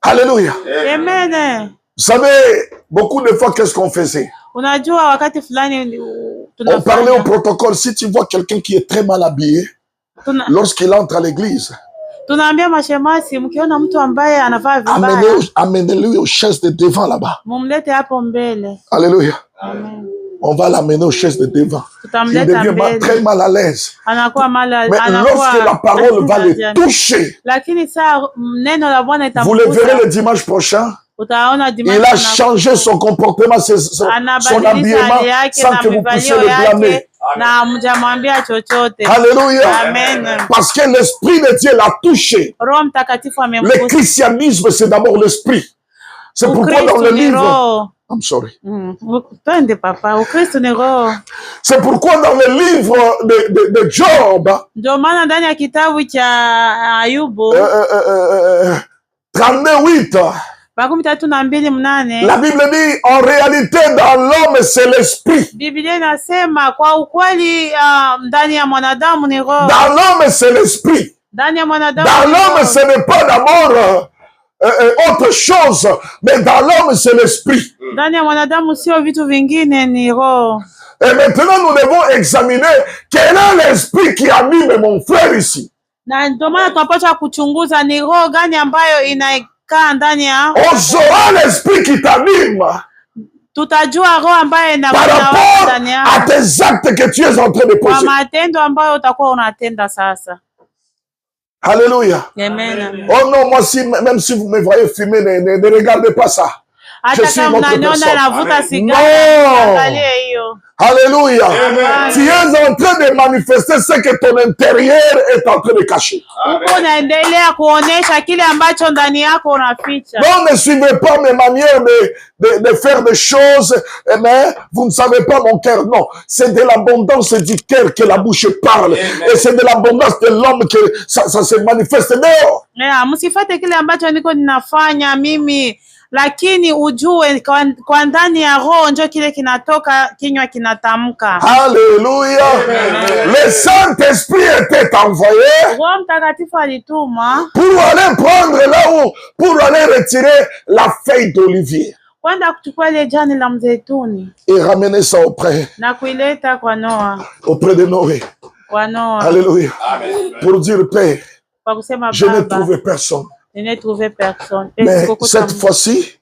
Alléluia. Amen. Vous savez, beaucoup de fois, qu'est-ce qu'on faisait? Unajua wakati fulani On parlait au protocole. Si tu vois quelqu'un qui est très mal habillé, lorsqu'il entre à l'église, tunaambia mashemasi, mkiona mtu ambaye anavaa vibaya, amenez-lui aux chaises de devant là-bas. mumlete hapo mbele. Alléluia. Amen. On va l'amener aux chaises de devant. Il devient très mal à l'aise. Mais lorsque la parole va le toucher, vous le verrez le dimanche prochain, il a changé son comportement, son habillement, sans que vous puissiez le blâmer. Alléluia. Amen. Parce que l'Esprit de Dieu l'a touché. Le christianisme, c'est d'abord l'Esprit. C'est pourquoi dans le livre... I'm sorry. C'est pourquoi dans le livre de Job, 38, la Bible dit, en réalité, dans l'homme, c'est l'esprit. Dans l'homme, c'est l'esprit. Dans l'homme, ce n'est pas d'abord autre chose, mais dans l'homme, c'est l'esprit. Et maintenant, nous devons examiner quel est l'esprit qui anime mon frère ici. On saura l'esprit qui t'anime par rapport à tes actes que tu es en train de poser. Alléluia. Oh non, moi, même si vous me voyez fumer, ne regardez pas ça. Je suis votre personne. Non. Alléluia. Tu es en train de manifester ce que ton intérieur est en train de cacher. Non, ne suivez pas mes manières de faire des choses, mais vous ne savez pas mon cœur. Non, c'est de l'abondance du cœur que la bouche parle. Et c'est de l'abondance de l'homme que ça se manifeste dehors. Lakini ujue kwa ndani ya roho ndio kile kinatoka, kinywa kinatamka. Haleluya. Le Saint-Esprit était envoyé Roho Mtakatifu alitumwa pour aller prendre là-haut, pour aller retirer la feuille d'olivier, kwenda kuchukua ile jani la mzeituni et ramener ça auprès, na kuileta kwa Noa, auprès de Noé, kwa Noa. Alléluia. Amen. Pour dire Père, je n'ai trouvé personne. Je n'ai trouvé personne. Mais cette fois-ci,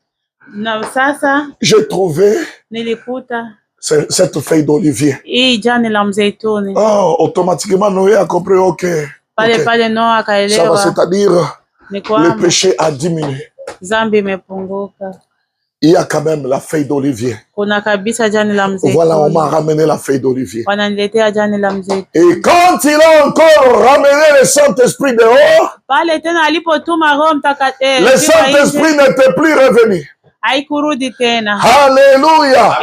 j'ai trouvé cette feuille d'olivier. Oh, automatiquement, Noé a compris, ok. Ça va, c'est-à-dire, le péché a diminué. Il y a quand même la feuille d'olivier. Voilà, on m'a ramené la feuille d'olivier. Et quand il a encore ramené le Saint-Esprit dehors, le Saint-Esprit n'était plus revenu. Alléluia.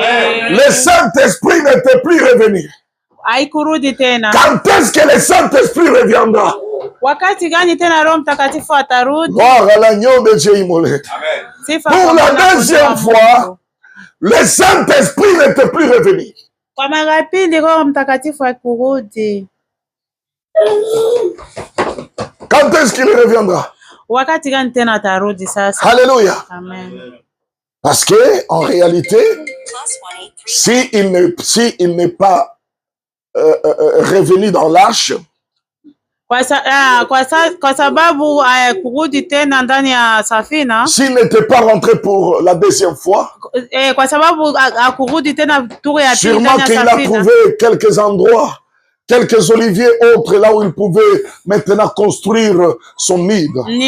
Le Saint-Esprit n'était plus revenu. Quand est-ce que le Saint-Esprit reviendra? Gloire à l'agneau de Dieu immolé. Pour la deuxième fois, le Saint-Esprit n'était plus revenu. Quand est-ce qu'il reviendra? Alléluia. Amen. Parce que en réalité, s'il n'est pas revenu dans l'arche, s'il n'était pas rentré pour la deuxième fois, sûrement qu'il a trouvé quelques endroits, quelques oliviers autres là où il pouvait maintenant construire son nid. Mais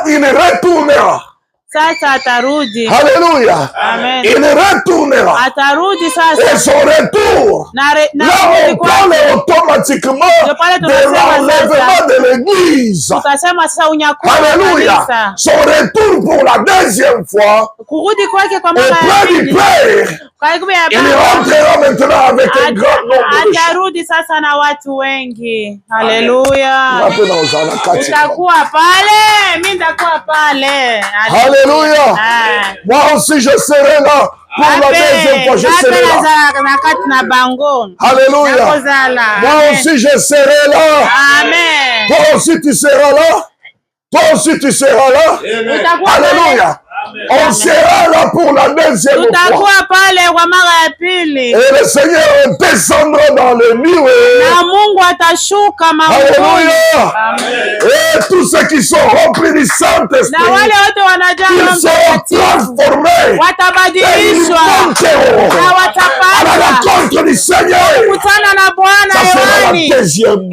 il retournera. Alléluia. Amen. Il retournera. Et son retour, là on parle automatiquement de l'enlèvement de l'église. Alléluia. Son retour pour la deuxième fois auprès du Père Il rentrera maintenant avec un grand nombre de gens. Atarudi sasa na watu wengi. Haleluya. Maintenant, aux anakati. Utakuwa pale, mimi nitakuwa pale. Alléluia. Moi aussi, je serai là. Pour la deuxième fois, je serai là. Alléluia. Moi aussi, je serai là. Amen. Toi aussi, tu seras là. Toi aussi, tu seras là. Alléluia. On sera là pour la deuxième fois. Et le Seigneur descendra dans le nuée. Alléluia. Et tous ceux qui sont remplis du Saint-Esprit, ils seront transformés. Et ils monteront à la rencontre du Seigneur. Ça sera la deuxième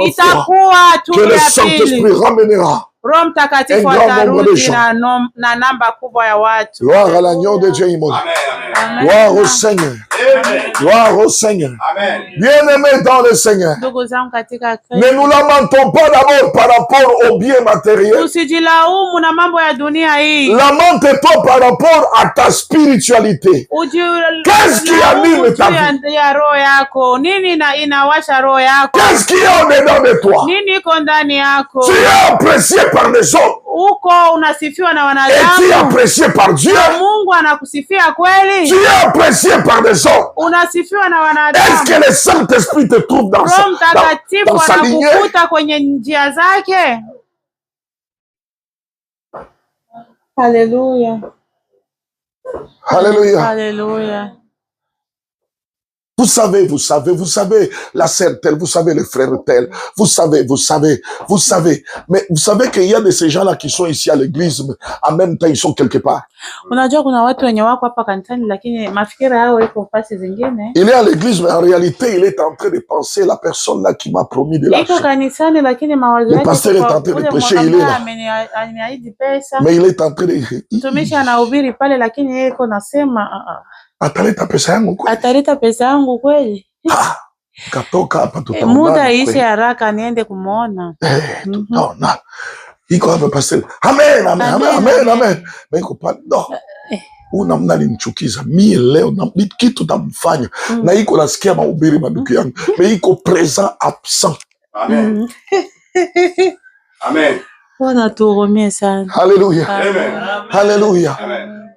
fois que le Saint-Esprit ramènera Roho Mtakatifu atarudi na namba kubwa ya watu. Gloire à l'agneau de Dieu immolé. Gloire au Seigneur. Gloire au Seigneur. Bien-aimés dans le Seigneur, Ndugu zangu katika Kristo, ne nous lamentons pas d'abord par rapport aux biens matériels. usijilaumu na mambo ya dunia hii. Lamente-toi par rapport à ta spiritualité. Qu'est-ce qui anime ta vie? Ya roho yako. Nini inawasha roho yako? Qu'est-ce qui est en dedans de toi? Nini iko ndani yako? Tu es apprécié par les hommes. Uko unasifiwa na Et wanadamu. tu es apprécié par Dieu. Mungu anakusifia kweli? Tu es apprécié par des hommes. Unasifiwa na wanadamu. Est-ce que le Saint-Esprit te trouve dans sa lignée? Anakukuta kwenye njia zake? Haleluya. Alléluia. Haleluya. Vous savez, la sœur telle, vous savez, le frère tel, vous savez. Mais vous savez qu'il y a de ces gens-là qui sont ici à l'église, mais en même temps, ils sont quelque part. Unajua kuna watu wenye wako hapa kanisani lakini mafikira yao iko fasi zingine. Il est à l'église, mais en réalité, il est en train de penser la personne là qui m'a promis de l'argent. Iko kanisani lakini mawazo yake. Le pasteur est en train de prêcher, il est là. Ameniahidi pesa. Mais il est en train de... Mtumishi anahubiri pale lakini yeye iko nasema ataleta pesa yangu kweli? Ataleta pesa yangu kweli? Katoka hapa tutaona. Muda ishe haraka niende kumuona. Tutaona. Iko hapa pastor. Amen. Meko pa no. Unamna nimchukiza mimi leo na kitu tamfanya. Na iko nasikia mahubiri maduku yangu. Mais iko présent absent. Amen. Amen. Bwana tuhurumie sana. Alléluia. Alléluia.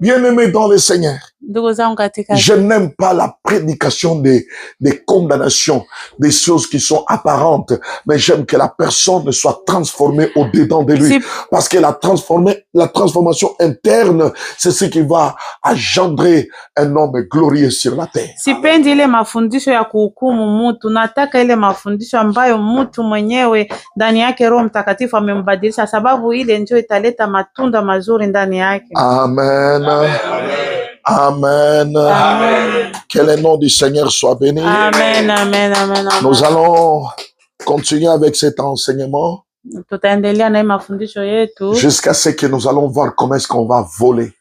Bien-aimés dans le Seigneur, je n'aime pas la prédication des condamnations, des choses qui sont apparentes, mais j'aime que la personne soit transformée au-dedans de lui. Parce que la transformation interne, c'est ce qui va engendrer un homme glorieux sur la terre. Sipendi ile mafundisho ya kuhukumu mtu, nataka ile mafundisho ambayo mtu mwenyewe ndani yake Roho Mtakatifu amembadilisha, sababu ile ndio italeta matunda mazuri ndani yake. Amen. Amen. Amen. Que le nom du Seigneur soit béni. Amen, amen, amen, amen. Nous allons continuer avec cet enseignement jusqu'à ce que nous allons voir comment est-ce qu'on va voler.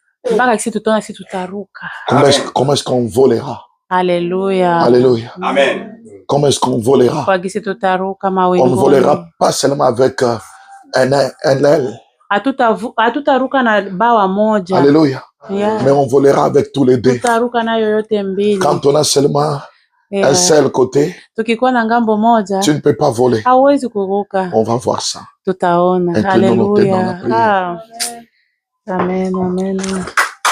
Comment est-ce qu'on volera. Alléluia. Alléluia. Amen. Comment est-ce qu'on volera. On ne volera pas seulement avec un aile. Alléluia. Yeah. Mais on volera avec tous les deux. Quand on a seulement un seul côté, tu ne peux pas voler. On va voir ça. Alléluia. Amen, amen.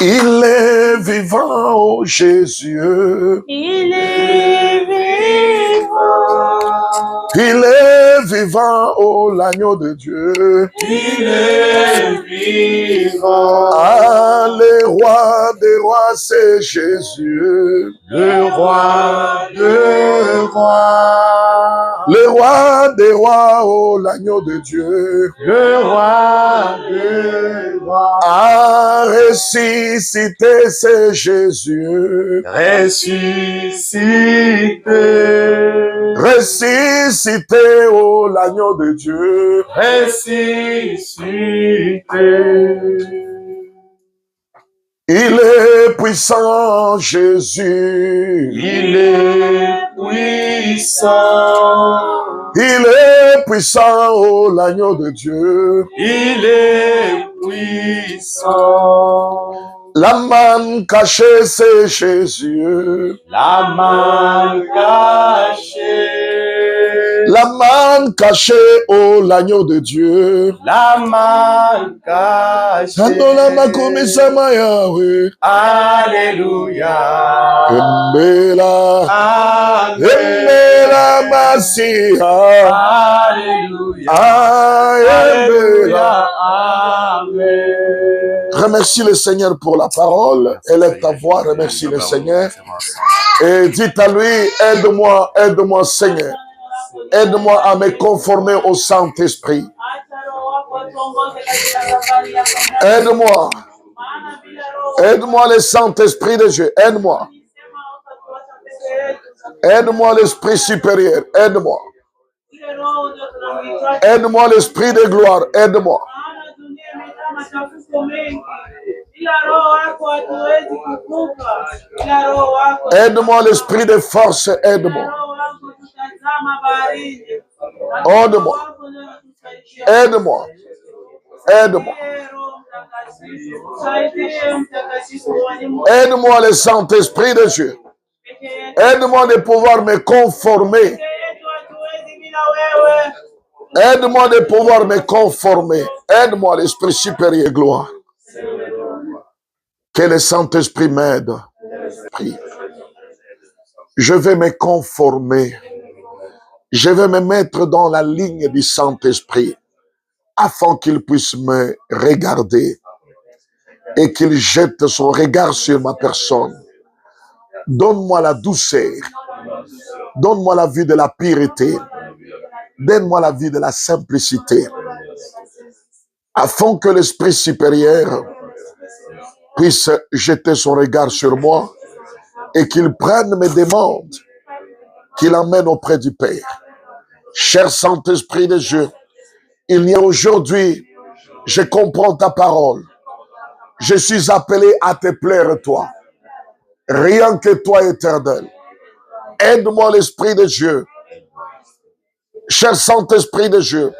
Il est vivant, oh Jésus. Il est vivant. Il est vivant, oh l'agneau de Dieu. Il est vivant. Ah, le roi des rois, c'est Jésus. Le roi des rois. Le roi des rois, oh l'agneau de Dieu. Le roi des rois. Ah, ressuscité, c'est Jésus. Ressuscité. Ressuscité, oh l'agneau de Dieu. Ressuscité. Il est puissant, Jésus. Il est puissant. Il est puissant, oh l'agneau de Dieu. Il est puissant. La manne cachée, c'est Jésus. La manne cachée. La manne cachée, oh l'agneau de Dieu. La manne cachée. Alléluia. Embela. Amen. Embela Masia. Alléluia. Embela. Amen. Remercie le Seigneur pour la parole. Élève ta voix, remercie le Seigneur. Et dites à lui, aide-moi, aide-moi Seigneur. Aide-moi à me conformer au Saint-Esprit. Aide-moi. Aide-moi le Saint-Esprit de Dieu. Aide-moi. Aide-moi l'Esprit supérieur. Aide-moi. Aide-moi l'Esprit de gloire. Aide-moi. Aide-moi l'Esprit de force. Aide-moi. Aide-moi. Aide-moi. Aide-moi. Aide-moi le Saint-Esprit de Dieu. Aide-moi de pouvoir me conformer. Aide-moi de pouvoir me conformer. Aide-moi l'Esprit supérieur et gloire. Que le Saint-Esprit m'aide. Je vais me conformer. Je vais me mettre dans la ligne du Saint-Esprit afin qu'il puisse me regarder et qu'il jette son regard sur ma personne. Donne-moi la douceur. Donne-moi la vie de la pureté. Donne-moi la vie de la simplicité. Afin que l'Esprit supérieur puisse jeter son regard sur moi et qu'il prenne mes demandes, qu'il emmène auprès du Père. Cher Saint-Esprit de Dieu, il y a aujourd'hui, je comprends ta parole. Je suis appelé à te plaire, toi. Rien que toi, éternel. Aide-moi, l'Esprit de Dieu. Cher Saint-Esprit de Dieu,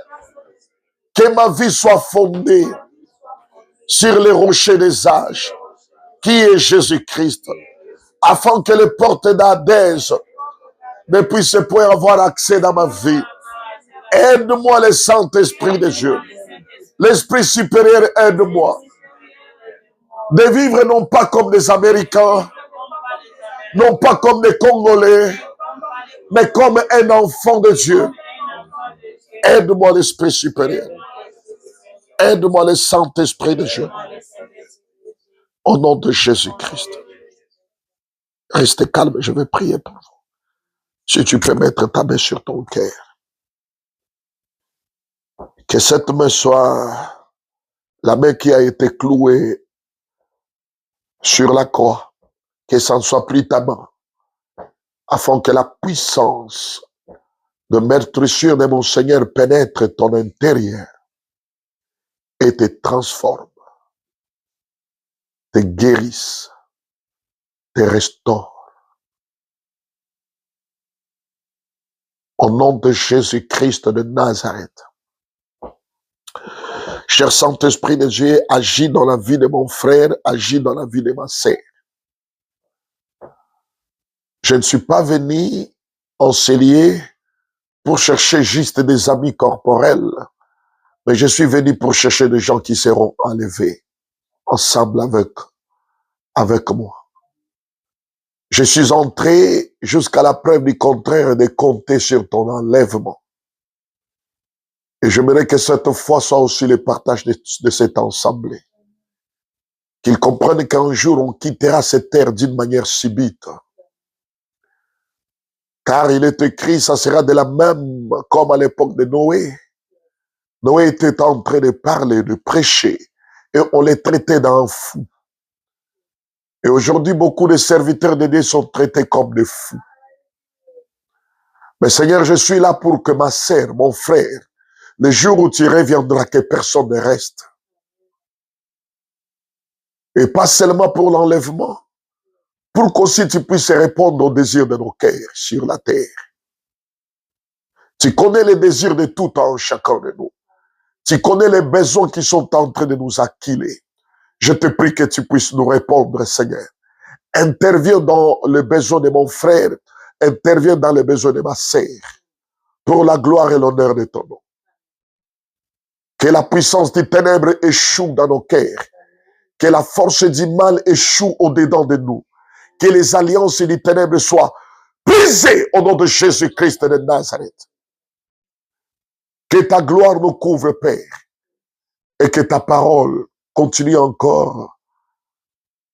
que ma vie soit fondée sur les rochers des âges, qui est Jésus-Christ, afin que les portes d'Hadès ne puissent point avoir accès dans ma vie. Aide-moi, le Saint-Esprit de Dieu. L'Esprit supérieur, aide-moi. De vivre non pas comme des Américains, non pas comme des Congolais, mais comme un enfant de Dieu. Aide-moi, l'Esprit supérieur. Aide-moi, le Saint-Esprit de Dieu. Au nom de Jésus-Christ. Restez calme, je vais prier pour vous. Si tu peux mettre ta main sur ton cœur. Que cette main soit la main qui a été clouée sur la croix. Que ça ne soit plus ta main. Afin que la puissance de meurtrissure de mon Seigneur pénètre ton intérieur et te transforme, te guérisse, te restaure. Au nom de Jésus-Christ de Nazareth. Cher Saint-Esprit de Dieu, agis dans la vie de mon frère, agis dans la vie de ma sœur. Je ne suis pas venu en ces lieux pour chercher juste des amis corporels, mais je suis venu pour chercher des gens qui seront enlevés ensemble avec moi. Je suis entré jusqu'à la preuve du contraire de compter sur ton enlèvement. Et j'aimerais que cette fois soit aussi le partage de cette assemblée. Qu'ils comprennent qu'un jour on quittera cette terre d'une manière subite. Car il est écrit, ça sera de la même comme à l'époque de Noé. Noé était en train de parler, de prêcher, et on les traitait d'un fou. Et aujourd'hui, beaucoup de serviteurs de Dieu sont traités comme des fous. Mais Seigneur, je suis là pour que ma sœur, mon frère, le jour où tu reviendras, que personne ne reste. Et pas seulement pour l'enlèvement, pour qu'aussi tu puisses répondre aux désirs de nos cœurs sur la terre. Tu connais les désirs de tout en chacun de nous. Tu connais les besoins qui sont en train de nous acquiler. Je te prie que tu puisses nous répondre, Seigneur. Interviens dans le besoin de mon frère, interviens dans le besoin de ma sœur, pour la gloire et l'honneur de ton nom. Que la puissance des ténèbres échoue dans nos cœurs, que la force du mal échoue au-dedans de nous, que les alliances des ténèbres soient brisées au nom de Jésus-Christ de Nazareth. Que ta gloire nous couvre, Père, et que ta parole continue encore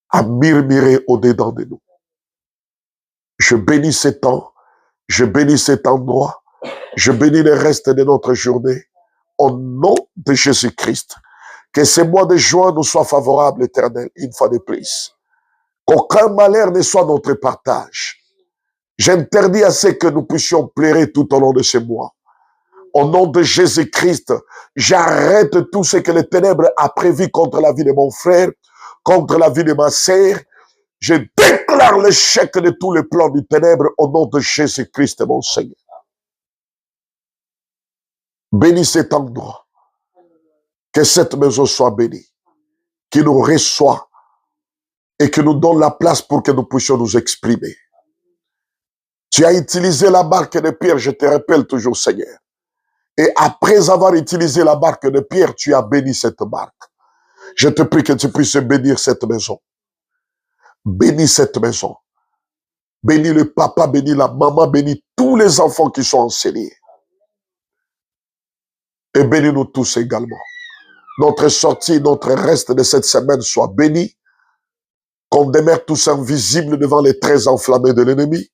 à murmurer au-dedans de nous. Je bénis ce temps, je bénis cet endroit, je bénis le reste de notre journée, au nom de Jésus-Christ. Que ces mois de juin nous soient favorables, Éternel, une fois de plus. Qu'aucun malheur ne soit notre partage. J'interdis à ce que nous puissions pleurer tout au long de ces mois. Au nom de Jésus-Christ, j'arrête tout ce que les ténèbres a prévu contre la vie de mon frère, contre la vie de ma sœur. Je déclare l'échec de tous les plans du ténèbre au nom de Jésus-Christ, mon Seigneur. Bénis cet endroit. Que cette maison soit bénie. Qu'il nous reçoit et que nous donne la place pour que nous puissions nous exprimer. Tu as utilisé la barque de Pierre, je te rappelle toujours, Seigneur. Et après avoir utilisé la barque de Pierre, tu as béni cette barque. Je te prie que tu puisses bénir cette maison. Bénis cette maison. Bénis le papa, bénis la maman, bénis tous les enfants qui sont enseignés. Et bénis-nous tous également. Notre sortie, notre reste de cette semaine soit béni. Qu'on demeure tous invisibles devant les traits enflammés de l'ennemi.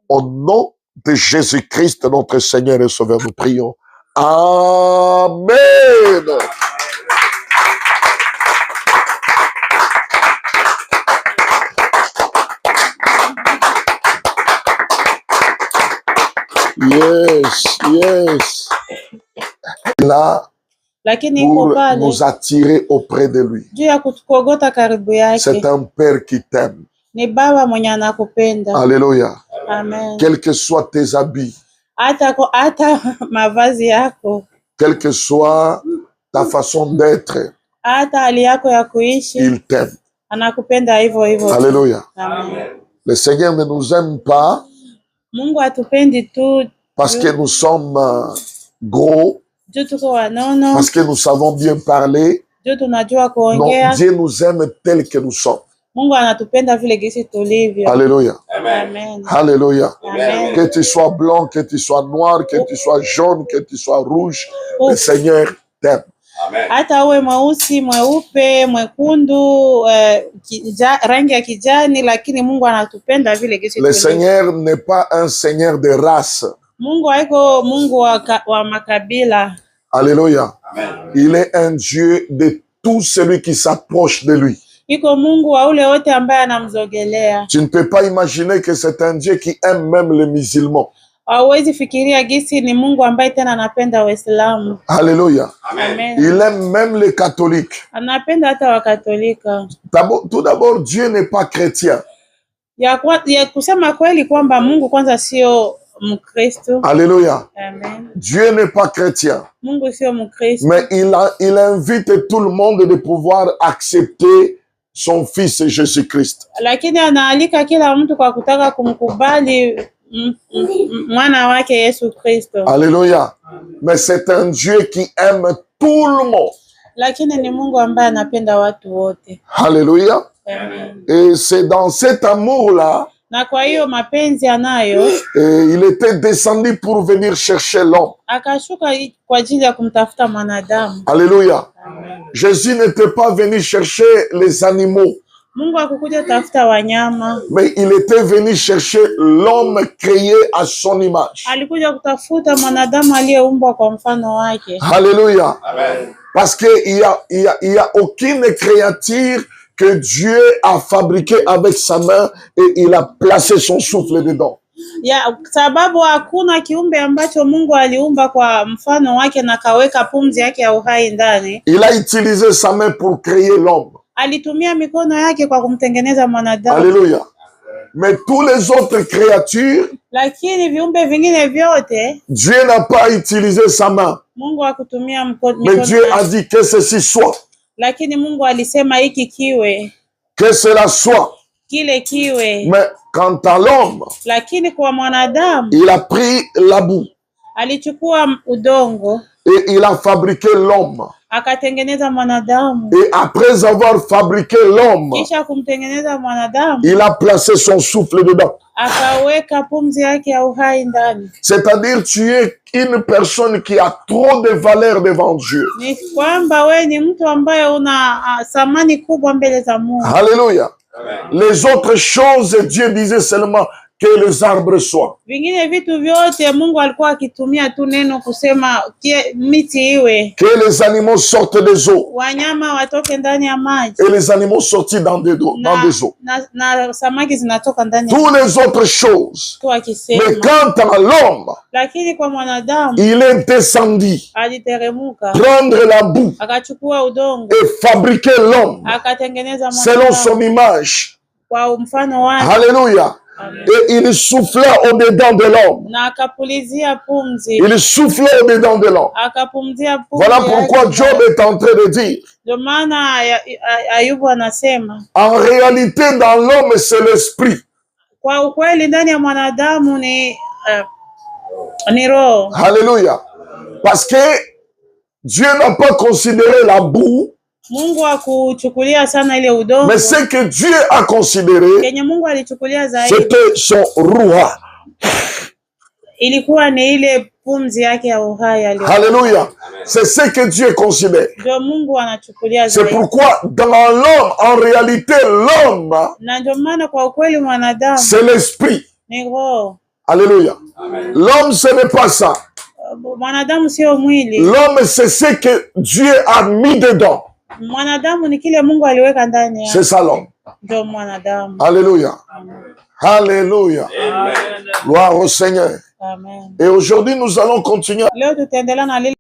Au nom de Jésus-Christ, notre Seigneur et Sauveur, nous prions. Amen. Yes, yes. Là, pour nous attirer auprès de lui. C'est un Père qui t'aime. Alléluia. Amen. Quels que soient tes habits, quelle que soit ta façon d'être, il t'aime. Alléluia. Amen. Le Seigneur ne nous aime pas parce que nous sommes gros, parce que nous savons bien parler. Non, Dieu nous aime tel que nous sommes. Alléluia. Amen. Alléluia. Amen. Que tu sois blanc, que tu sois noir, que tu sois jaune, que tu sois rouge, le Seigneur t'aime. Hata uwe mweusi, mweupe, mwekundu, rangi ya kijani, lakini Mungu anatupenda vile gisi tulivyo. Le Seigneur n'est pas un Seigneur de race. Mungu haiko Mungu wa makabila. Alléluia. Amen. Il est un Dieu de tout celui qui s'approche de lui. Iko Mungu wa ule wote ambaye anamzogelea. Tu ne peux pas imaginer que c'est un Dieu qui aime même les musulmans. Hauwezi fikiria gisi ni Mungu ambaye tena anapenda Waislamu. Alléluia. Amen. Il aime même les catholiques. Anapenda hata Wakatolika. Tout d'abord, Dieu n'est pas chrétien. Ya kusema kweli kwamba Mungu kwanza sio Mkristo. Alléluia. Amen. Dieu n'est pas chrétien. Mungu sio Mkristo. Mais il invite tout le monde de pouvoir accepter son fils Jésus-Christ. Lakini anaalika kila mtu kwa kutaka kumkubali mwana wake Yesu Kristo. Alléluia. Mais c'est un Dieu qui aime tout le monde. Lakini ni Mungu ambaye anapenda watu wote. Alléluia. Amen. Et c'est dans cet amour-là, na kwa hiyo mapenzi anayo, il était descendu pour venir chercher l'homme. Akashuka kwa ajili ya kumtafuta mwanadamu. Alléluia. Amen. Jésus n'était pas venu chercher les animaux. Mungu hakukuja tafuta wanyama. Mais il était venu chercher l'homme créé à son image. Alikuja kutafuta mwanadamu aliyeumbwa kwa mfano wake. Alléluia. Amen. Parce que il y a aucune créature que Dieu a fabriqué avec sa main et il a placé son souffle dedans. Ya sababu hakuna kiumbe ambacho Mungu aliumba kwa mfano wake na kaweka pumzi yake ya uhai ndani. Il a utilisé sa main pour créer l'homme. Alitumia mikono yake kwa kumtengeneza mwanadamu. Alléluia. Mais tous les autres créatures, lakini viumbe vingine vyote, Dieu n'a pas utilisé sa main. Mungu hakutumia mikono. Mais Dieu a dit que ceci soit. lakini Mungu alisema hiki kiwe, que cela soit. kile kiwe. Mais quant à l'homme, Lakini kwa mwanadamu il a pris la boue alichukua udongo et il a fabriqué l'homme. akatengeneza mwanadamu. Et après avoir fabriqué l'homme, Kisha kumtengeneza mwanadamu il a placé son souffle dedans. akaweka pumzi yake ya uhai ndani. C'est-à-dire, tu es une personne qui a trop de valeur devant Dieu. Ni kwamba we ni mtu ambaye una thamani kubwa mbele za Mungu. Alléluia. Les autres choses, Dieu disait seulement que les arbres soient. Vingine vitu vyote Mungu alikuwa akitumia tu neno kusema miti iwe, Que les animaux sortent des eaux. wanyama watoke ndani ya maji, Et les animaux sortis dans des eaux. na samaki zinatoka ndani ya Toutes les autres choses. tu Mais akisema. quant à l'homme, Lakini kwa mwanadamu il est descendu aliteremuka prendre la boue akachukua udongo et fabriquer l'homme akatengeneza selon son mwanadamu image. kwa mfano wake. Alléluia. Et il souffla au-dedans de l'homme. Na akapulizia pumzi, Il souffla au-dedans de l'homme. akapumzia pumzi. Voilà pourquoi Job est en train de dire, Ndio maana Ayubu anasema en réalité dans l'homme c'est l'esprit. kwa ukweli ndani ya mwanadamu ni roho. Alléluia. Parce que Dieu n'a pas considéré la boue, Mungu hakuchukulia sana ile udongo. mais ce que Dieu a considéré, Kenye Mungu alichukulia zaidi c'était son roi. ilikuwa ni ile pumzi yake ya uhai aliyo. Alléluia. C'est ce que Dieu considère. Ndio Mungu anachukulia C'est zaidi. pourquoi dans l'homme, en réalité, l'homme, Na ndio maana kwa ukweli mwanadamu c'est l'esprit. ni roho. Alléluia. L'homme, ce n'est pas ça. Mwanadamu sio mwili. L'homme, c'est ce que Dieu a mis dedans. Mwanadamu ni kile Mungu aliweka ndani yake. C'est ça l'homme. Ndio mwanadamu. Alléluia. Alléluia. Gloire au Seigneur. Amen. Et aujourd'hui, nous allons continuer. Leo tutaendelea na lile